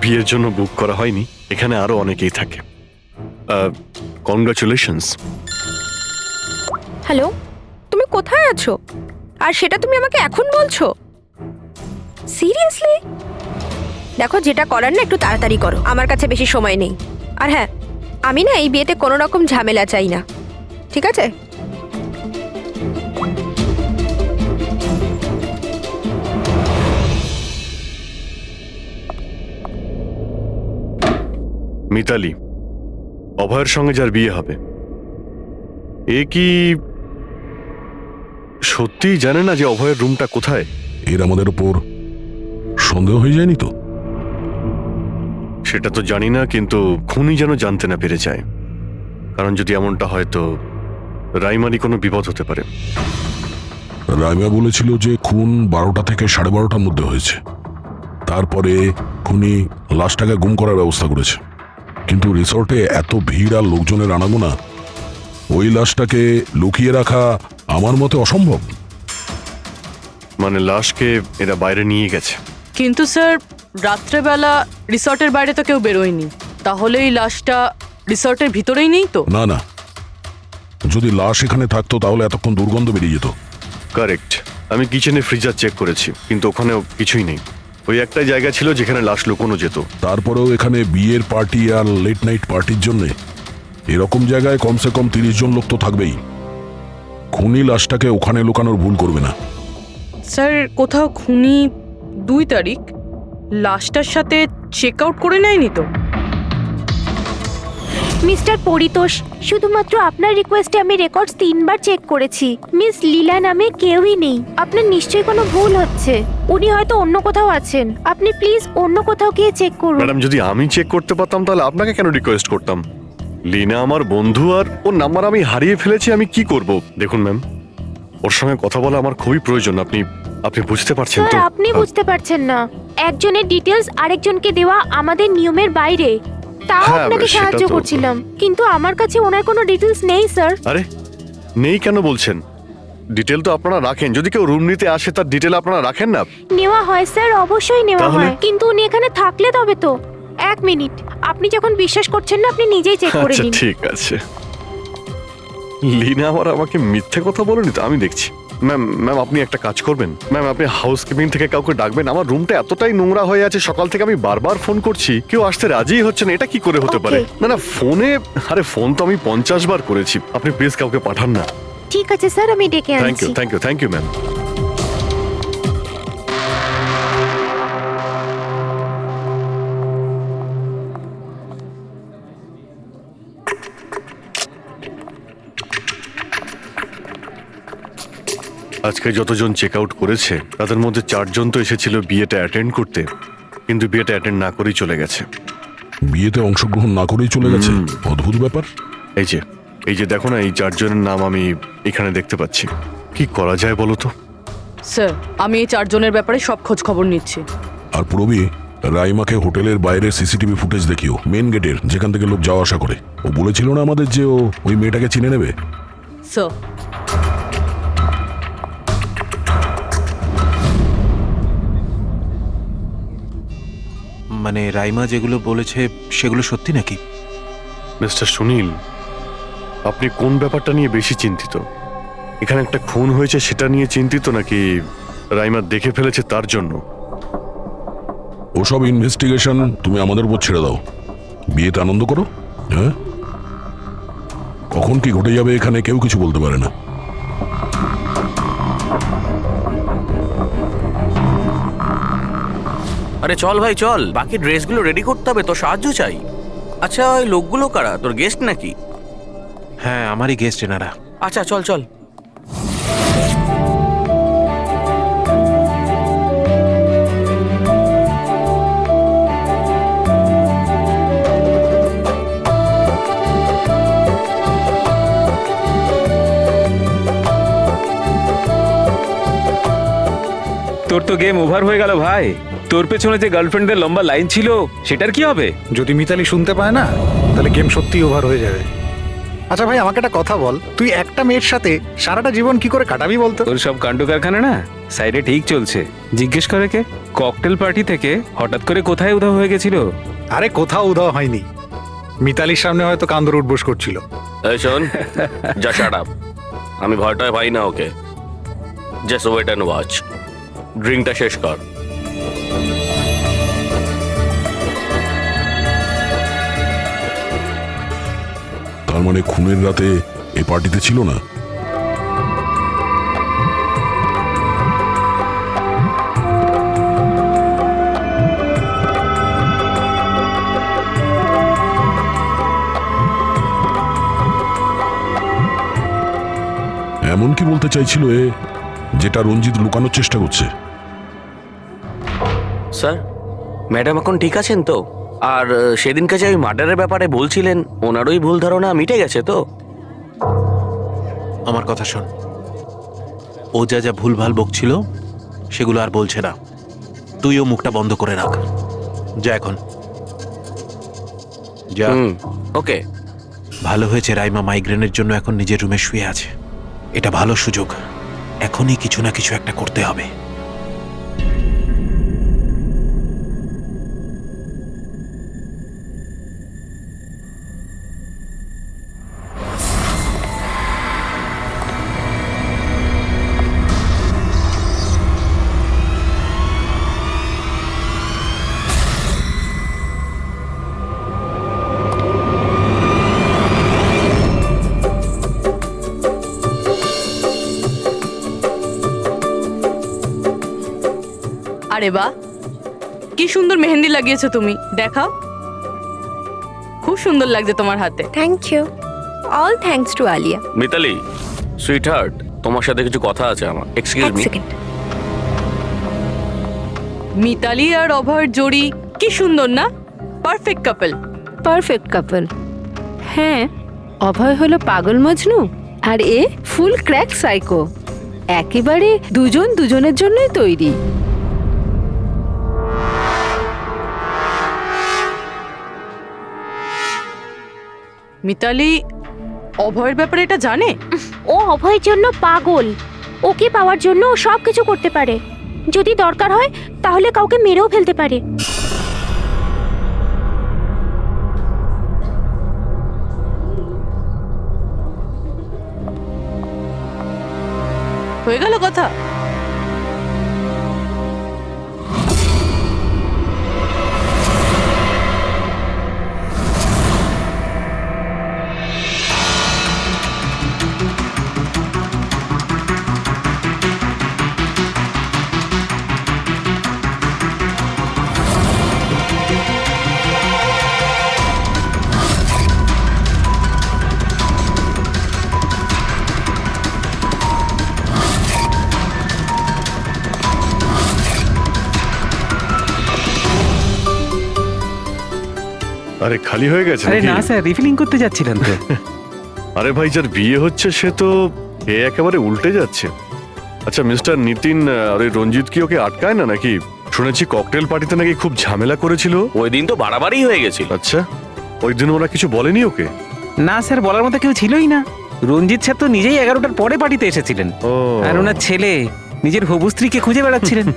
বিয়ের জন্য বুক করা হয়নি। এখানে আরো অনেকেই থাকে। কনগ্রাচুলেশনস। হ্যালো, তুমি কোথায় আছো? আর সেটা তুমি আমাকে এখন বলছো? সিরিয়াসলি? দেখো, যেটা করার না একটু তাড়াতাড়ি করো, আমার কাছে বেশি সময় নেই। আর হ্যাঁ, আমি না এই বিয়েতে কোনো রকম ঝামেলা চাই না, ঠিক আছে? মিতালি, অভয়ের সঙ্গে যার বিয়ে হবে, এ কি সত্যি জানে না যে অভয়ের রুমটা কোথায়? এর আমাদের উপর সন্দেহ হয়ে যায়নি তো? সেটা তো জানি না, কিন্তু খুনি যেন জানতে না পেরে যায়, কারণ যদি এমনটা হয় তো রাইমারই কোনো বিপদ হতে পারে। রাইমা বলেছিল যে খুন 12টা থেকে 12:30টার মধ্যে হয়েছে। তারপরে খুনি লাশটাকে গুম করার ব্যবস্থা করেছে, কিন্তু রিসর্টে এত ভিড় আর লোকজনের আনাগোনা, ওই লাশটাকে লুকিয়ে রাখা আমার মতে অসম্ভব। মানে লাশকে এরা বাইরে নিয়ে গেছে? কিন্তু স্যার রাত্রেবেলা রিসর্টের বাইরে তো কেউ বেরোয়নি, তাহলে এই লাশটা রিসর্টের ভিতরেই নেই তো? না না, যদি লাশ এখানে থাকতো তাহলে এতক্ষণ দুর্গন্ধ বেরিয়ে যেত। কারেক্ট। আমি কিচেনে ফ্রিজার চেক করেছি, কিন্তু ওখানেও কিছুই নেই। ওই একটাই জায়গা ছিল যেখানে লাশ লুকোনো যেত। তারপরেও এখানে বিয়ের পার্টি আর লেট নাইট পার্টির জন্য এরকম জায়গায় কমসে কম 30 জন লোক তো থাকবেই। খুনি লাশটাকে ওখানে লুকানোর ভুল করবে না। স্যার কোথাও খুনি 2 তারিখ লাশটার সাথে চেক আউট করে নেয়নি তো? মিস্টার পরিতোষ, শুধুমাত্র আপনার রিকোয়েস্টে আমি রেকর্ডস 3 বার চেক করেছি। মিস লীলা নামে কেউই নেই। আপনার নিশ্চয়ই কোনো ভুল হচ্ছে। উনি হয়তো অন্য কোথাও আছেন। আপনি প্লিজ অন্য কোথাও গিয়ে চেক করুন। ম্যাডাম, যদি আমি চেক করতে পারতাম তাহলে আপনাকে কেন রিকোয়েস্ট করতাম? লিনা আমার বন্ধু, আর ওর নাম্বার আমি হারিয়ে ফেলেছি। আমি কি করব? দেখুন ম্যাম, ওর সঙ্গে কথা বলা আমার খুবই প্রয়োজন। আপনি বুঝতে পারছেন তো? স্যার, আপনি বুঝতে পারছেন না। একজনের ডিটেলস আরেকজনকে দেওয়া আমাদের নিয়মের বাইরে। তাও হ্যাঁ, আপনাকে সেটা সাহায্য তো- করছিলাম, কিন্তু আমার কাছে ওনার কোনো ডিটেলস নেই স্যার। আরে নেই কেন বলছেন? ডিটেল তো আপনারা রাখেন। যদি কেউ রুম নিতে আসে তার ডিটেল আপনারা রাখেন না? নেওয়া হয় স্যার, অবশ্যই নেওয়া তাহলে? হয়, কিন্তু উনি এখানে থাকলে তবে তো। 1 মিনিট, আপনি যখন বিশ্বাস করছেন না আপনি নিজেই চেক করে আচ্ছা নিন। ঠিক আছে। লিনা আমাকে মিথ্যে কথা বলেনি তো? আমি দেখছি। ম্যাম আপনি একটা কাজ করবেন। ম্যাম আপনি হাউসকিপিং থেকে কাউকে ডাকবেন। আমার রুমটা এতটাই নোংরা হয়ে আছে, সকাল থেকে আমি বারবার ফোন করছি, কেউ আসতে রাজিই হচ্ছে না। এটা কি করে হতে পারে? না ফোনে, আরে ফোন তো আমি 50 বার করেছি। আপনি প্লিজ কাউকে পাঠান না। ঠিক আছে স্যার, আমি ডেকে থ্যাংক ইউ, আনছি। Thank you ma'am. আজকে যতজন চেক আউট করেছে তাদের মধ্যে 4 জন তো এসেছিল বিয়েটা অ্যাটেন্ড করতে, কিন্তু বিয়েটা অ্যাটেন্ড না করেই চলে গেছে। বিয়েতে অংশগ্রহণ না করেই চলে গেছে? অদ্ভুত ব্যাপার। এই যে দেখো না, এই 4 জনের নাম আমি এখানে দেখতে পাচ্ছি। কি করা যায় বলো তো? স্যার আমি এই 4 জনের ব্যাপারে সব খোঁজ খবর নিচ্ছি। আর পুরবি, রাইমাকে হোটেলের বাইরে সিসিটিভি ফুটেজ দেখিও, মেন গেটের, যেখান থেকে লোক যাওয়া আসা করে। ও বলেছিল না আমাদের যে ও ওই মেয়েটাকে চিনে নেবে। স্যার মানে রাইমা যেগুলো বলেছে সেগুলো সত্যি নাকি? মিস্টার সুনীল, আপনি কোন ব্যাপারটা নিয়ে বেশি চিন্তিত? এখানে একটা খুন হয়েছে সেটা নিয়ে চিন্তিত, নাকি রাইমা দেখে ফেলেছে তার জন্য? ওসব ইনভেস্টিগেশন তুমি আমাদের উপর ছেড়ে দাও। বিয়েতে আনন্দ করো। হ্যাঁ, কখন কি ঘটে যাবে এখানে কেউ কিছু বলতে পারে না। আরে চল ভাই চল, বাকি ড্রেসগুলো রেডি করতে হবে, তোর সাহায্য চাই। আচ্ছা ওই লোকগুলো কারা? তোর গেস্ট নাকি? হ্যাঁ, আমারই গেস্ট এনারা। আচ্ছা চল চল। তোর তো গেম ওভার হয়ে গেল ভাই। তোর পেছনে যে গার্লফ্রেন্ডদের লম্বা লাইন ছিল সেটার কি হবে? যদি মিতালি শুনতে পায় না তাহলে গেম সত্যিই ওভার হয়ে যাবে। আচ্ছা ভাই, আমাকে একটা কথা বল, তুই একটা মেয়ের সাথে সারাটা জীবন কি করে কাটাবি বলতো? তোর সব কাণ্ড কারখানা না সাইডে ঠিক চলছে। জিজ্ঞেস করে কে? ককটেল পার্টি থেকে হঠাৎ করে কোথায় উধাও হয়ে গেছিল? আরে কোথাও উধাও হয়নি, মিতালির সামনে হয়তো কান্দর উঠবোস করছিল। এই শোন, যা শাট আপ। আমি ভয়টায় পাই না ওকে। Just wait and watch. ড্রিঙ্কটা শেষ কর। তার মানে খুনের রাতে এই পার্টিতে ছিল না? এমন কি বলতে চাইছিল এ, যেটা রঞ্জিত লুকানোর চেষ্টা করছে? স্যার, ম্যাডাম এখন ঠিক আছেন তো? আর সেদিনকে যে ওই মার্ডারের ব্যাপারে বলছিলেন, ওনারই ভুল ধারণা মিটে গেছে তো? আমার কথা শোন, ও যা যা ভুলভাল বকছিল সেগুলো আর বলছে না। তুইও মুখটা বন্ধ করে রাখ। যা এখন যা। ওকে। ভালো হয়েছে রাইমা মাইগ্রেনের জন্য এখন নিজের রুমে শুয়ে আছে। এটা ভালো সুযোগ, এখনই কিছু না কিছু একটা করতে হবে। আরে বাহ, কি সুন্দর মেহেন্দি লাগিয়েছো তুমি, দেখাও। খুব সুন্দর লাগছে তোমার হাতে। Thank you. All thanks to Alia. Mitali sweetheart, তোমার সাথে কিছু কথা আছে আমার। Excuse me. মিতালি আর অভয়ের জড়ি কি সুন্দর না? Perfect couple. Perfect couple. হ্যাঁ, অভয় হলো পাগল মজনু আর এ ফুল ক্র্যাক সাইকো। একেবারে দুজন দুজনের জন্যই তৈরি। মিতালি অভয়ের ব্যাপারে এটা জানে? ও অভয়ের জন্য পাগল। ওকে পাওয়ার জন্য ও সব কিছু করতে পারে। যদি দরকার হয় তাহলে কাউকে মেরেও ফেলতে পারে। হয়ে গেল কথা। আরে খালি হয়ে গেছে আরে নাকি? না স্যার, রিফিলিং করতে যাচ্ছিলেন তো। আরে ভাই, যার বিয়ে হচ্ছে সে তো এ একেবারে উল্টে যাচ্ছে। আচ্ছা মিস্টার নিতিন, আর ওই রঞ্জিত কি ওকে আটকায় না নাকি? শুনেছি ককটেল পার্টিতে নাকি খুব ঝামেলা করেছিল। ওই দিন তো বাড়াবাড়ি হয়ে গেছিল। আচ্ছা, ওই দিন ওরা কিছু বলেনি ওকে? না স্যার, বলার মতো কেউ ছিলই না। রঞ্জিত স্যার তো নিজেই 11টার পরে পার্টিতে এসেছিলেন। আর ওনার ছেলে নিজের হবু স্ত্রীকে খুঁজে বেড়াচ্ছিলেন।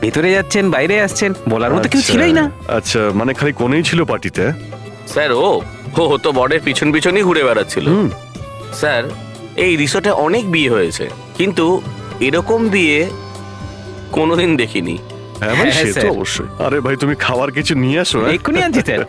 ভেতরে যাচ্ছেন, বাইরে আসছেন, বলার মতো কেউ ছিলই না। আচ্ছা, মানে খালি কোনেই ছিল পার্টিতে? স্যার ও তো বরের পিছন পিছনই ঘুরে বেড়াচ্ছিল। স্যার, এই রিসোর্টে অনেক বিয়ে হয়েছে, কিন্তু এরকম বিয়ে কোনোদিন দেখিনি। হ্যাঁ ভাই, সে তো অবশ্যই। আরে ভাই, তুমি খাবার কিছু নিয়ে আসো। এক্ষুনি আনছি স্যার।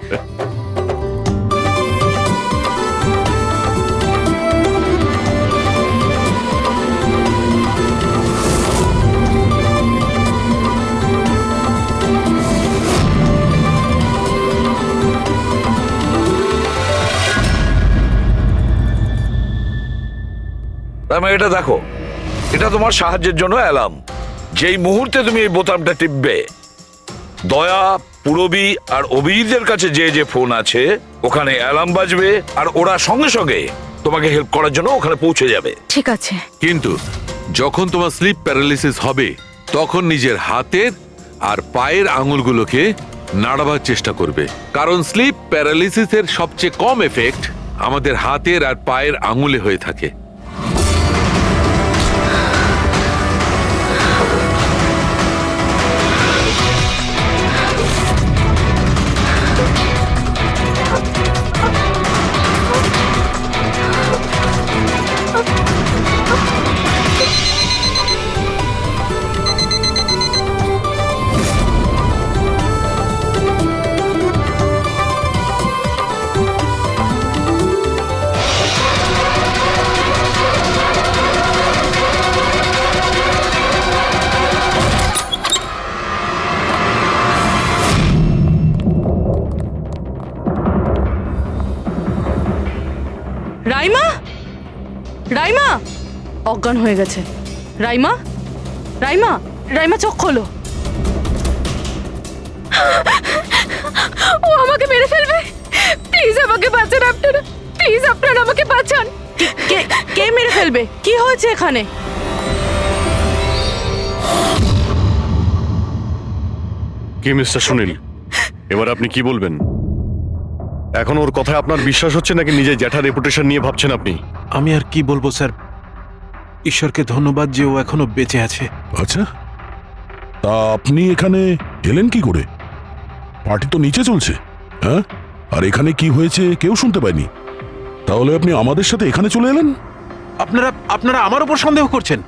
এটা দেখো, এটা তোমার সাহায্যের জন্য অ্যালার্ম। যেই মুহূর্তে তুমি এই বোতামটা টিপবে, দয়া, পুরবী আর অভিজিতের কাছে যে যে ফোন আছে ওখানে অ্যালার্ম বাজবে, আর ওরা সঙ্গে সঙ্গে তোমাকে হেল্প করার জন্য ওখানে পৌঁছে যাবে। ঠিক আছে। কিন্তু যখন তোমার স্লিপ প্যারালিসিস হবে তখন নিজের হাতের আর পায়ের আঙুলগুলোকে নাড়াবার চেষ্টা করবে, কারণ স্লিপ প্যারালিসিসের সবচেয়ে কম এফেক্ট আমাদের হাতের আর পায়ের আঙুলে হয়ে থাকে। রাইমা, রাইমা অজ্ঞান হয়ে গেছে। রাইমা, রাইমা, রাইমা চোখ খোলো। ও আমাকে মেরে ফেলবে। প্লিজ আমাকে বাঁচান আপনারা, প্লিজ আপনারা আমাকে বাঁচান। কে মেরে ফেলবে? কি হয়েছে এখানে? কি মিস্টার সুনীল, এবার আপনি কি বলবেন? এখন ওর কথায় আপনার বিশ্বাস হচ্ছে নাকি নিজের জ্যাঠার রেপুটেশন নিয়ে ভাবছেন আপনি? আমি আর কি বলবো স্যার, ঈশ্বরকে ধন্যবাদ যে ও এখনো বেঁচে আছে। আচ্ছা, তা আপনি এখানে এলেন কি করে? পার্টি তো নিচে চলছে, হ্যাঁ? আর এখানে কি হয়েছে কেউ শুনতে পায়নি, তাহলে আপনি আমাদের সাথে এখানে চলে এলেন? আপনারা আমার উপর সন্দেহ করছেন?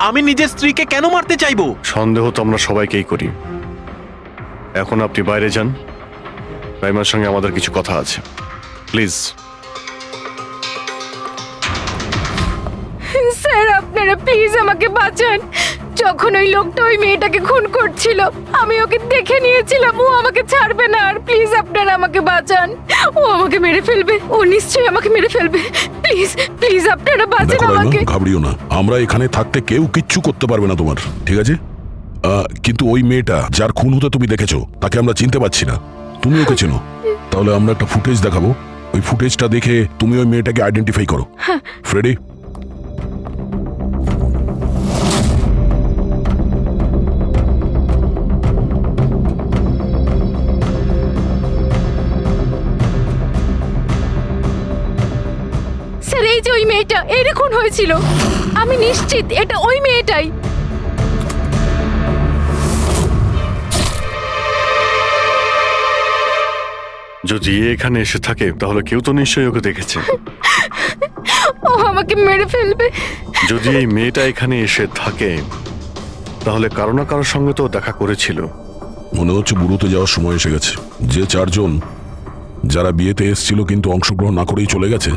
আমি নিজের স্ত্রীকে কেন মারতে চাইবো? সন্দেহ তো আমরা সবাইকেই করি। এখন আপনি বাইরে যান, রাইমার সঙ্গে আমাদের কিছু কথা আছে, প্লিজ। স্যার আপনারা প্লিজ আমাকে বাঁচান। যখন ওই লোকটা ওই মেয়েটাকে খুন করছিল আমি ওকে দেখে নিয়েছিলাম, ও আমাকে ছাড়বে না। আর প্লিজ আপনারা আমাকে বাঁচান, ও আমাকে মেরে ফেলবে, ও নিশ্চয়ই আমাকে মেরে ফেলবে। প্লিজ প্লিজ আপনারা বাঁচান দেখো রাইমা, আমাকে। ঘাবড়িও না, আমরা এখানে থাকতে কেউ কিচ্ছু করতে পারবে না তোমার, ঠিক আছে? কিন্তু ওই মেয়েটা যার খুন হতে তুমি দেখেছো তাকে আমরা চিনতে পারছি না, তুমি ওকে চেনো। তাহলে আমরা একটা ফুটেজ দেখাবো, ওই ফুটেজটা দেখে তুমি ওই মেয়েটাকে আইডেন্টিফাই করো। ফ্রেডি, স্যার এই যে ওই মেয়েটা, এই খুন হয়েছিল, আমি নিশ্চিত এটা ওই মেয়েটাই। যদি এখানে এসে থাকে তাহলে কেউ তো নিশ্চয়ই ওকে দেখেছে। ও আমাকে মেরে ফেলবে। যদি এই মেয়েটা এখানে এসে থাকে তাহলে কারো না কারোর সঙ্গে তো দেখা করেছিল। মনে হচ্ছে বুড়োতে যাওয়ার সময় এসে গেছে। যে চারজন যারা বিয়েতে এসেছিল কিন্তু অংশগ্রহণ না করেই চলে গেছে,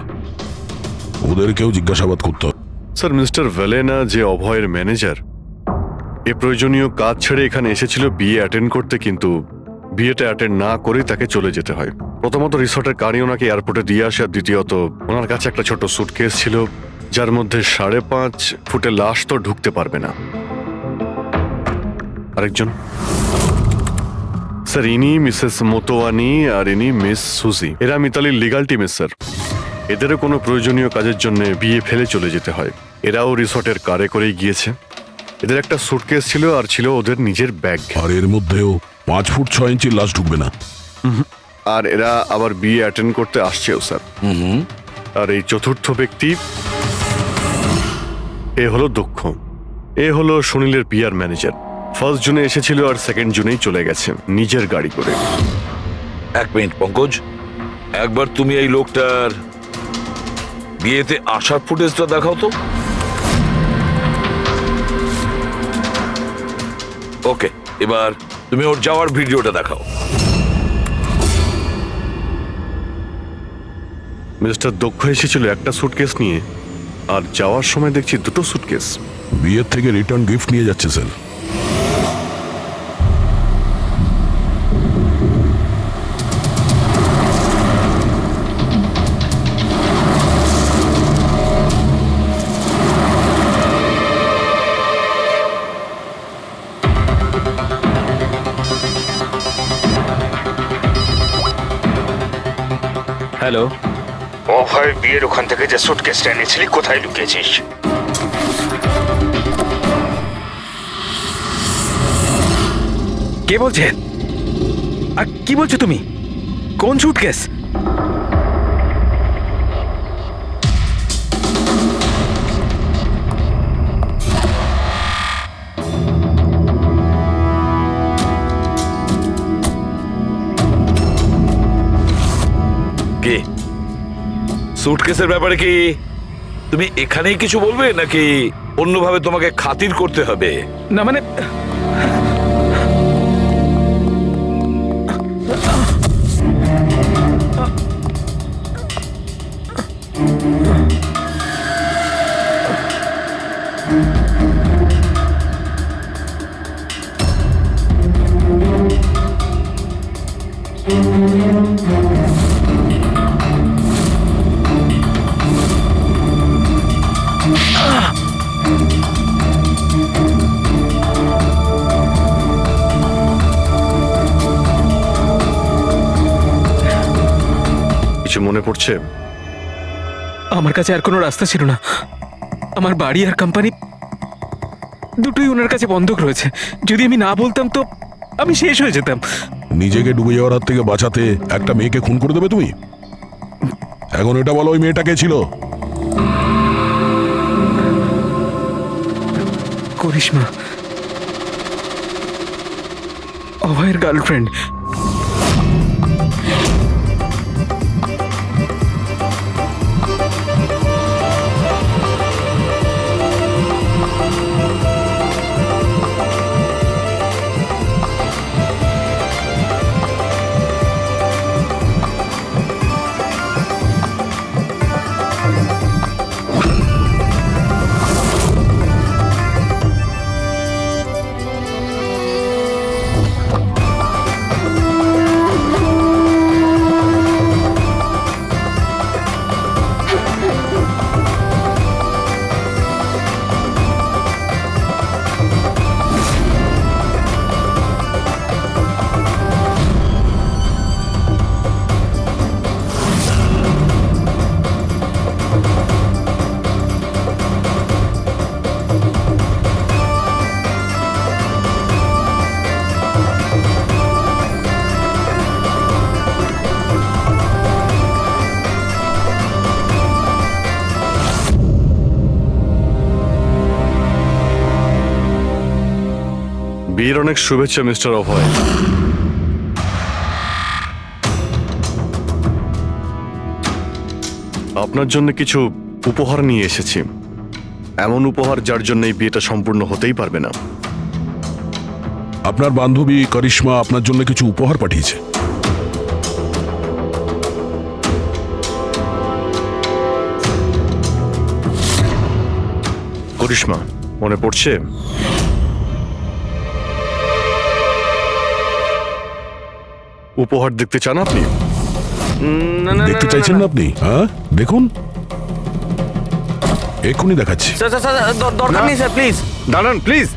ওদেরকেও জিজ্ঞাসাবাদ করতে হবে। স্যার, মিস্টার ভ্যালেনা যে অভয়ের ম্যানেজার, এ প্রয়োজনীয় কাজ ছেড়ে এখানে এসেছিল বিয়ে অ্যাটেন্ড করতে, কিন্তু বিয়েটা অ্যাটেন্ড না করে তাকে চলে যেতে হয়। প্রথমত রিসর্টের গাড়ি ওনাকে এয়ারপোর্টে দিয়ে আসে, আর দ্বিতীয়ত ওনার কাছে একটা ছোট সুটকেস ছিল যার মধ্যে 5.5 ফুটের লাশ তো ঢুকতে পারবে না। আরেকজন স্যার, ইনি মিসেস মোতোয়ানি আর ইনি মিস সুজি। এরা মিতালির লিগাল টিমের স্যার। এদেরও কোনো প্রয়োজনীয় কাজের জন্য বিয়ে ফেলে চলে যেতে হয়। এরাও রিসর্টের কারে করেই গিয়েছে। এদের একটা সুটকেস ছিল আর ছিল ওদের নিজের ব্যাগ। আর এর মধ্যেও 5 ফুট 6 ইঞ্চির লাশ ঢুকবে না। আর এরা আবার বিয়ে অ্যাটেন্ড করতে আসছেও স্যার। আর এই চতুর্থ ব্যক্তি, এ হলো দক্ষ। এ হলো সুনীলের পিআর ম্যানেজার। 1 জুনে এসেছিল আর 2 জুনেই চলে গেছে নিজের গাড়ি করে। এক মিনিট পঙ্কজ, একবার তুমি এই লোকটার বিয়েতে আসার ফুটেজটা দেখাও তো। ওকে, এবার তুমি ওর যাওয়ার ভিডিওটা দেখাও। মিস্টার দক্ষ এসেছিল একটা সুটকেস নিয়ে, আর যাওয়ার সময় দেখছি 2টো সুটকেস। বিয়ের থেকে রিটার্ন গিফট নিয়ে যাচ্ছে স্যার। হ্যালো, অভয় বিয়ের ওখান থেকে যে সুটকেসটা এনেছিলি কোথায় লুকিয়েছিস? কে বলছেন? আর কি বলছো তুমি? কোন সুটকেস? কে? সুটকেসের ব্যাপারে কি তুমি এখানেই কিছু বলবে নাকি অন্যভাবে তোমাকে খাতির করতে হবে? না মানে কিছু মনে পড়ছে? আমার কাছে আর কোনো রাস্তা ছিল না। আমার বাড়ি আর কোম্পানি দুটোই ওনার কাছে বন্ধক রয়েছে। যদি আমি না বলতাম তো আমি শেষ হয়ে যেতাম। নিজেকে ডুবে যাওয়ার হাত থেকে বাঁচাতে একটা মেয়েকে খুন করে দেবে তুমি? এখন এটা বলো, ওই মেয়েটা কে ছিল? করিশ্মা, অভয়ের গার্লফ্রেন্ড। বিয়ের অনেক শুভেচ্ছা মিস্টার অভয়। আপনার জন্য কিছু উপহার নিয়ে এসেছি, এমন উপহার যার জন্য এই বিয়েটা সম্পূর্ণ হতেই পারবে না। আপনার বান্ধবী করিশ্মা আপনার জন্য কিছু উপহার পাঠিয়েছে। করিশ্মা, মনে পড়ছে? উপহার দেখতে চান আপনি? দেখতে চাইছেন না আপনি? হ্যাঁ, দেখুন, এক্ষুনি দেখাচ্ছি। দরকার নেই স্যার, প্লিজ দাঁড়ান, প্লিজ।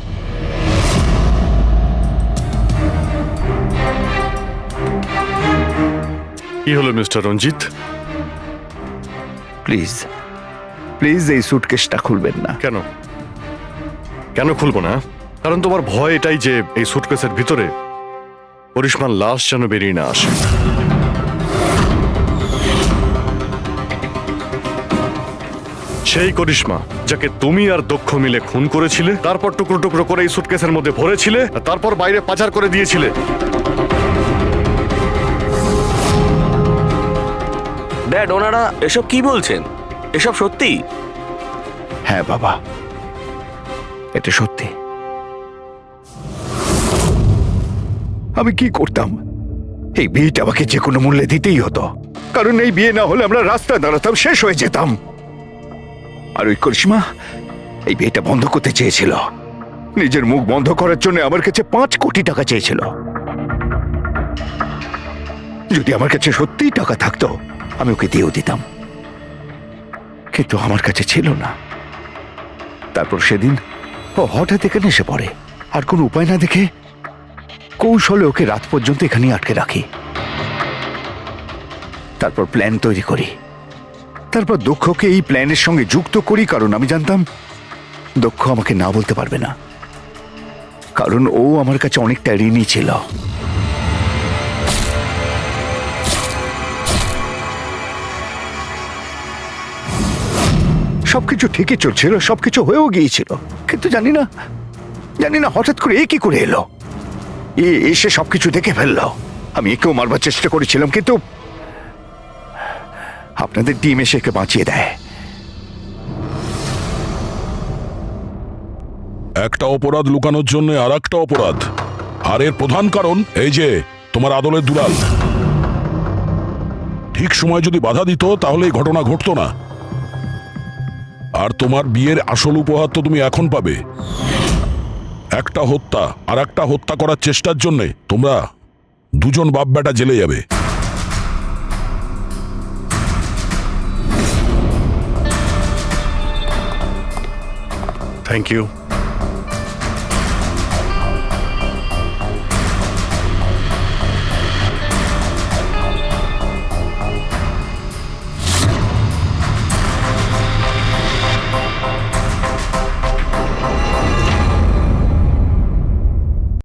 কি হলো মিস্টার রঞ্জিত? প্লিজ প্লিজ এই সুটকেসটা খুলবেন না। কেন কেন খুলবো না? কারণ তোমার ভয় এটাই যে এই সুটকেসের ভিতরে করিশ্মার লাশ যেন বেরিয়ে না আসে। সেই করিশ্মা যাকে তুমি আর দক্ষ মিলে খুন করেছিলে, তারপর টুকরো টুকরো করে এই সুটকেসের মধ্যে ভরেছিলে, আর তারপর বাইরে পাচার করে দিয়েছিলে। ড্যাড, ওনারা এসব কি বলছেন? এসব সত্যি? হ্যাঁ বাবা, এটা সত্যি। আমি কি করতাম? এই বিয়েটা আমাকে যে কোনো মূল্যে দিতেই হতো, কারণ এই বিয়ে না হলে আমরা রাস্তায় দাঁড়াতাম, শেষ হয়ে যেতাম। আর ওই করিশ্মা এই বিয়েটা বন্ধ করতে চেয়েছিল, নিজের মুখ বন্ধ করার জন্য আমার কাছে 5 কোটি টাকা চেয়েছিল। যদি আমার কাছে সত্যিই টাকা থাকতো আমি ওকে দিয়েও দিতাম, কিন্তু আমার কাছে ছিল না। তারপর সেদিন ও হঠাৎ এখানে এসে পড়ে, আর কোনো উপায় না দেখে কৌশলে ওকে রাত পর্যন্ত এখানেই আটকে রাখি। তারপর প্ল্যান তৈরি করি, তারপর দক্ষকে এই প্ল্যানের সঙ্গে যুক্ত করি, কারণ আমি জানতাম দক্ষ আমাকে না বলতে পারবে না, কারণ ও আমার কাছে অনেকটা ঋণী ছিল। সবকিছু ঠিকই চলছিল, সবকিছু হয়েও গিয়েছিল, কিন্তু জানি না হঠাৎ করে এ কি করে এলো। এসে সবকিছু দেখে ফেললো। আমি একেও মারবার চেষ্টা করেছিলাম, কিন্তু আপনাদের টিম এসে একে বাঁচিয়ে দেয়। একটা অপরাধ লুকানোর জন্য আর একটা অপরাধ, আর এর প্রধান কারণ এই যে তোমার আদলের দুলাল। ঠিক সময় যদি বাধা দিত তাহলে এই ঘটনা ঘটতো না। আর তোমার বিয়ের আসল উপহার তো তুমি এখন পাবে। একটা হত্যা আর একটা হত্যা করার চেষ্টার জন্য তোমরা দুজন বাপ বেটা জেলে যাবে। Thank you.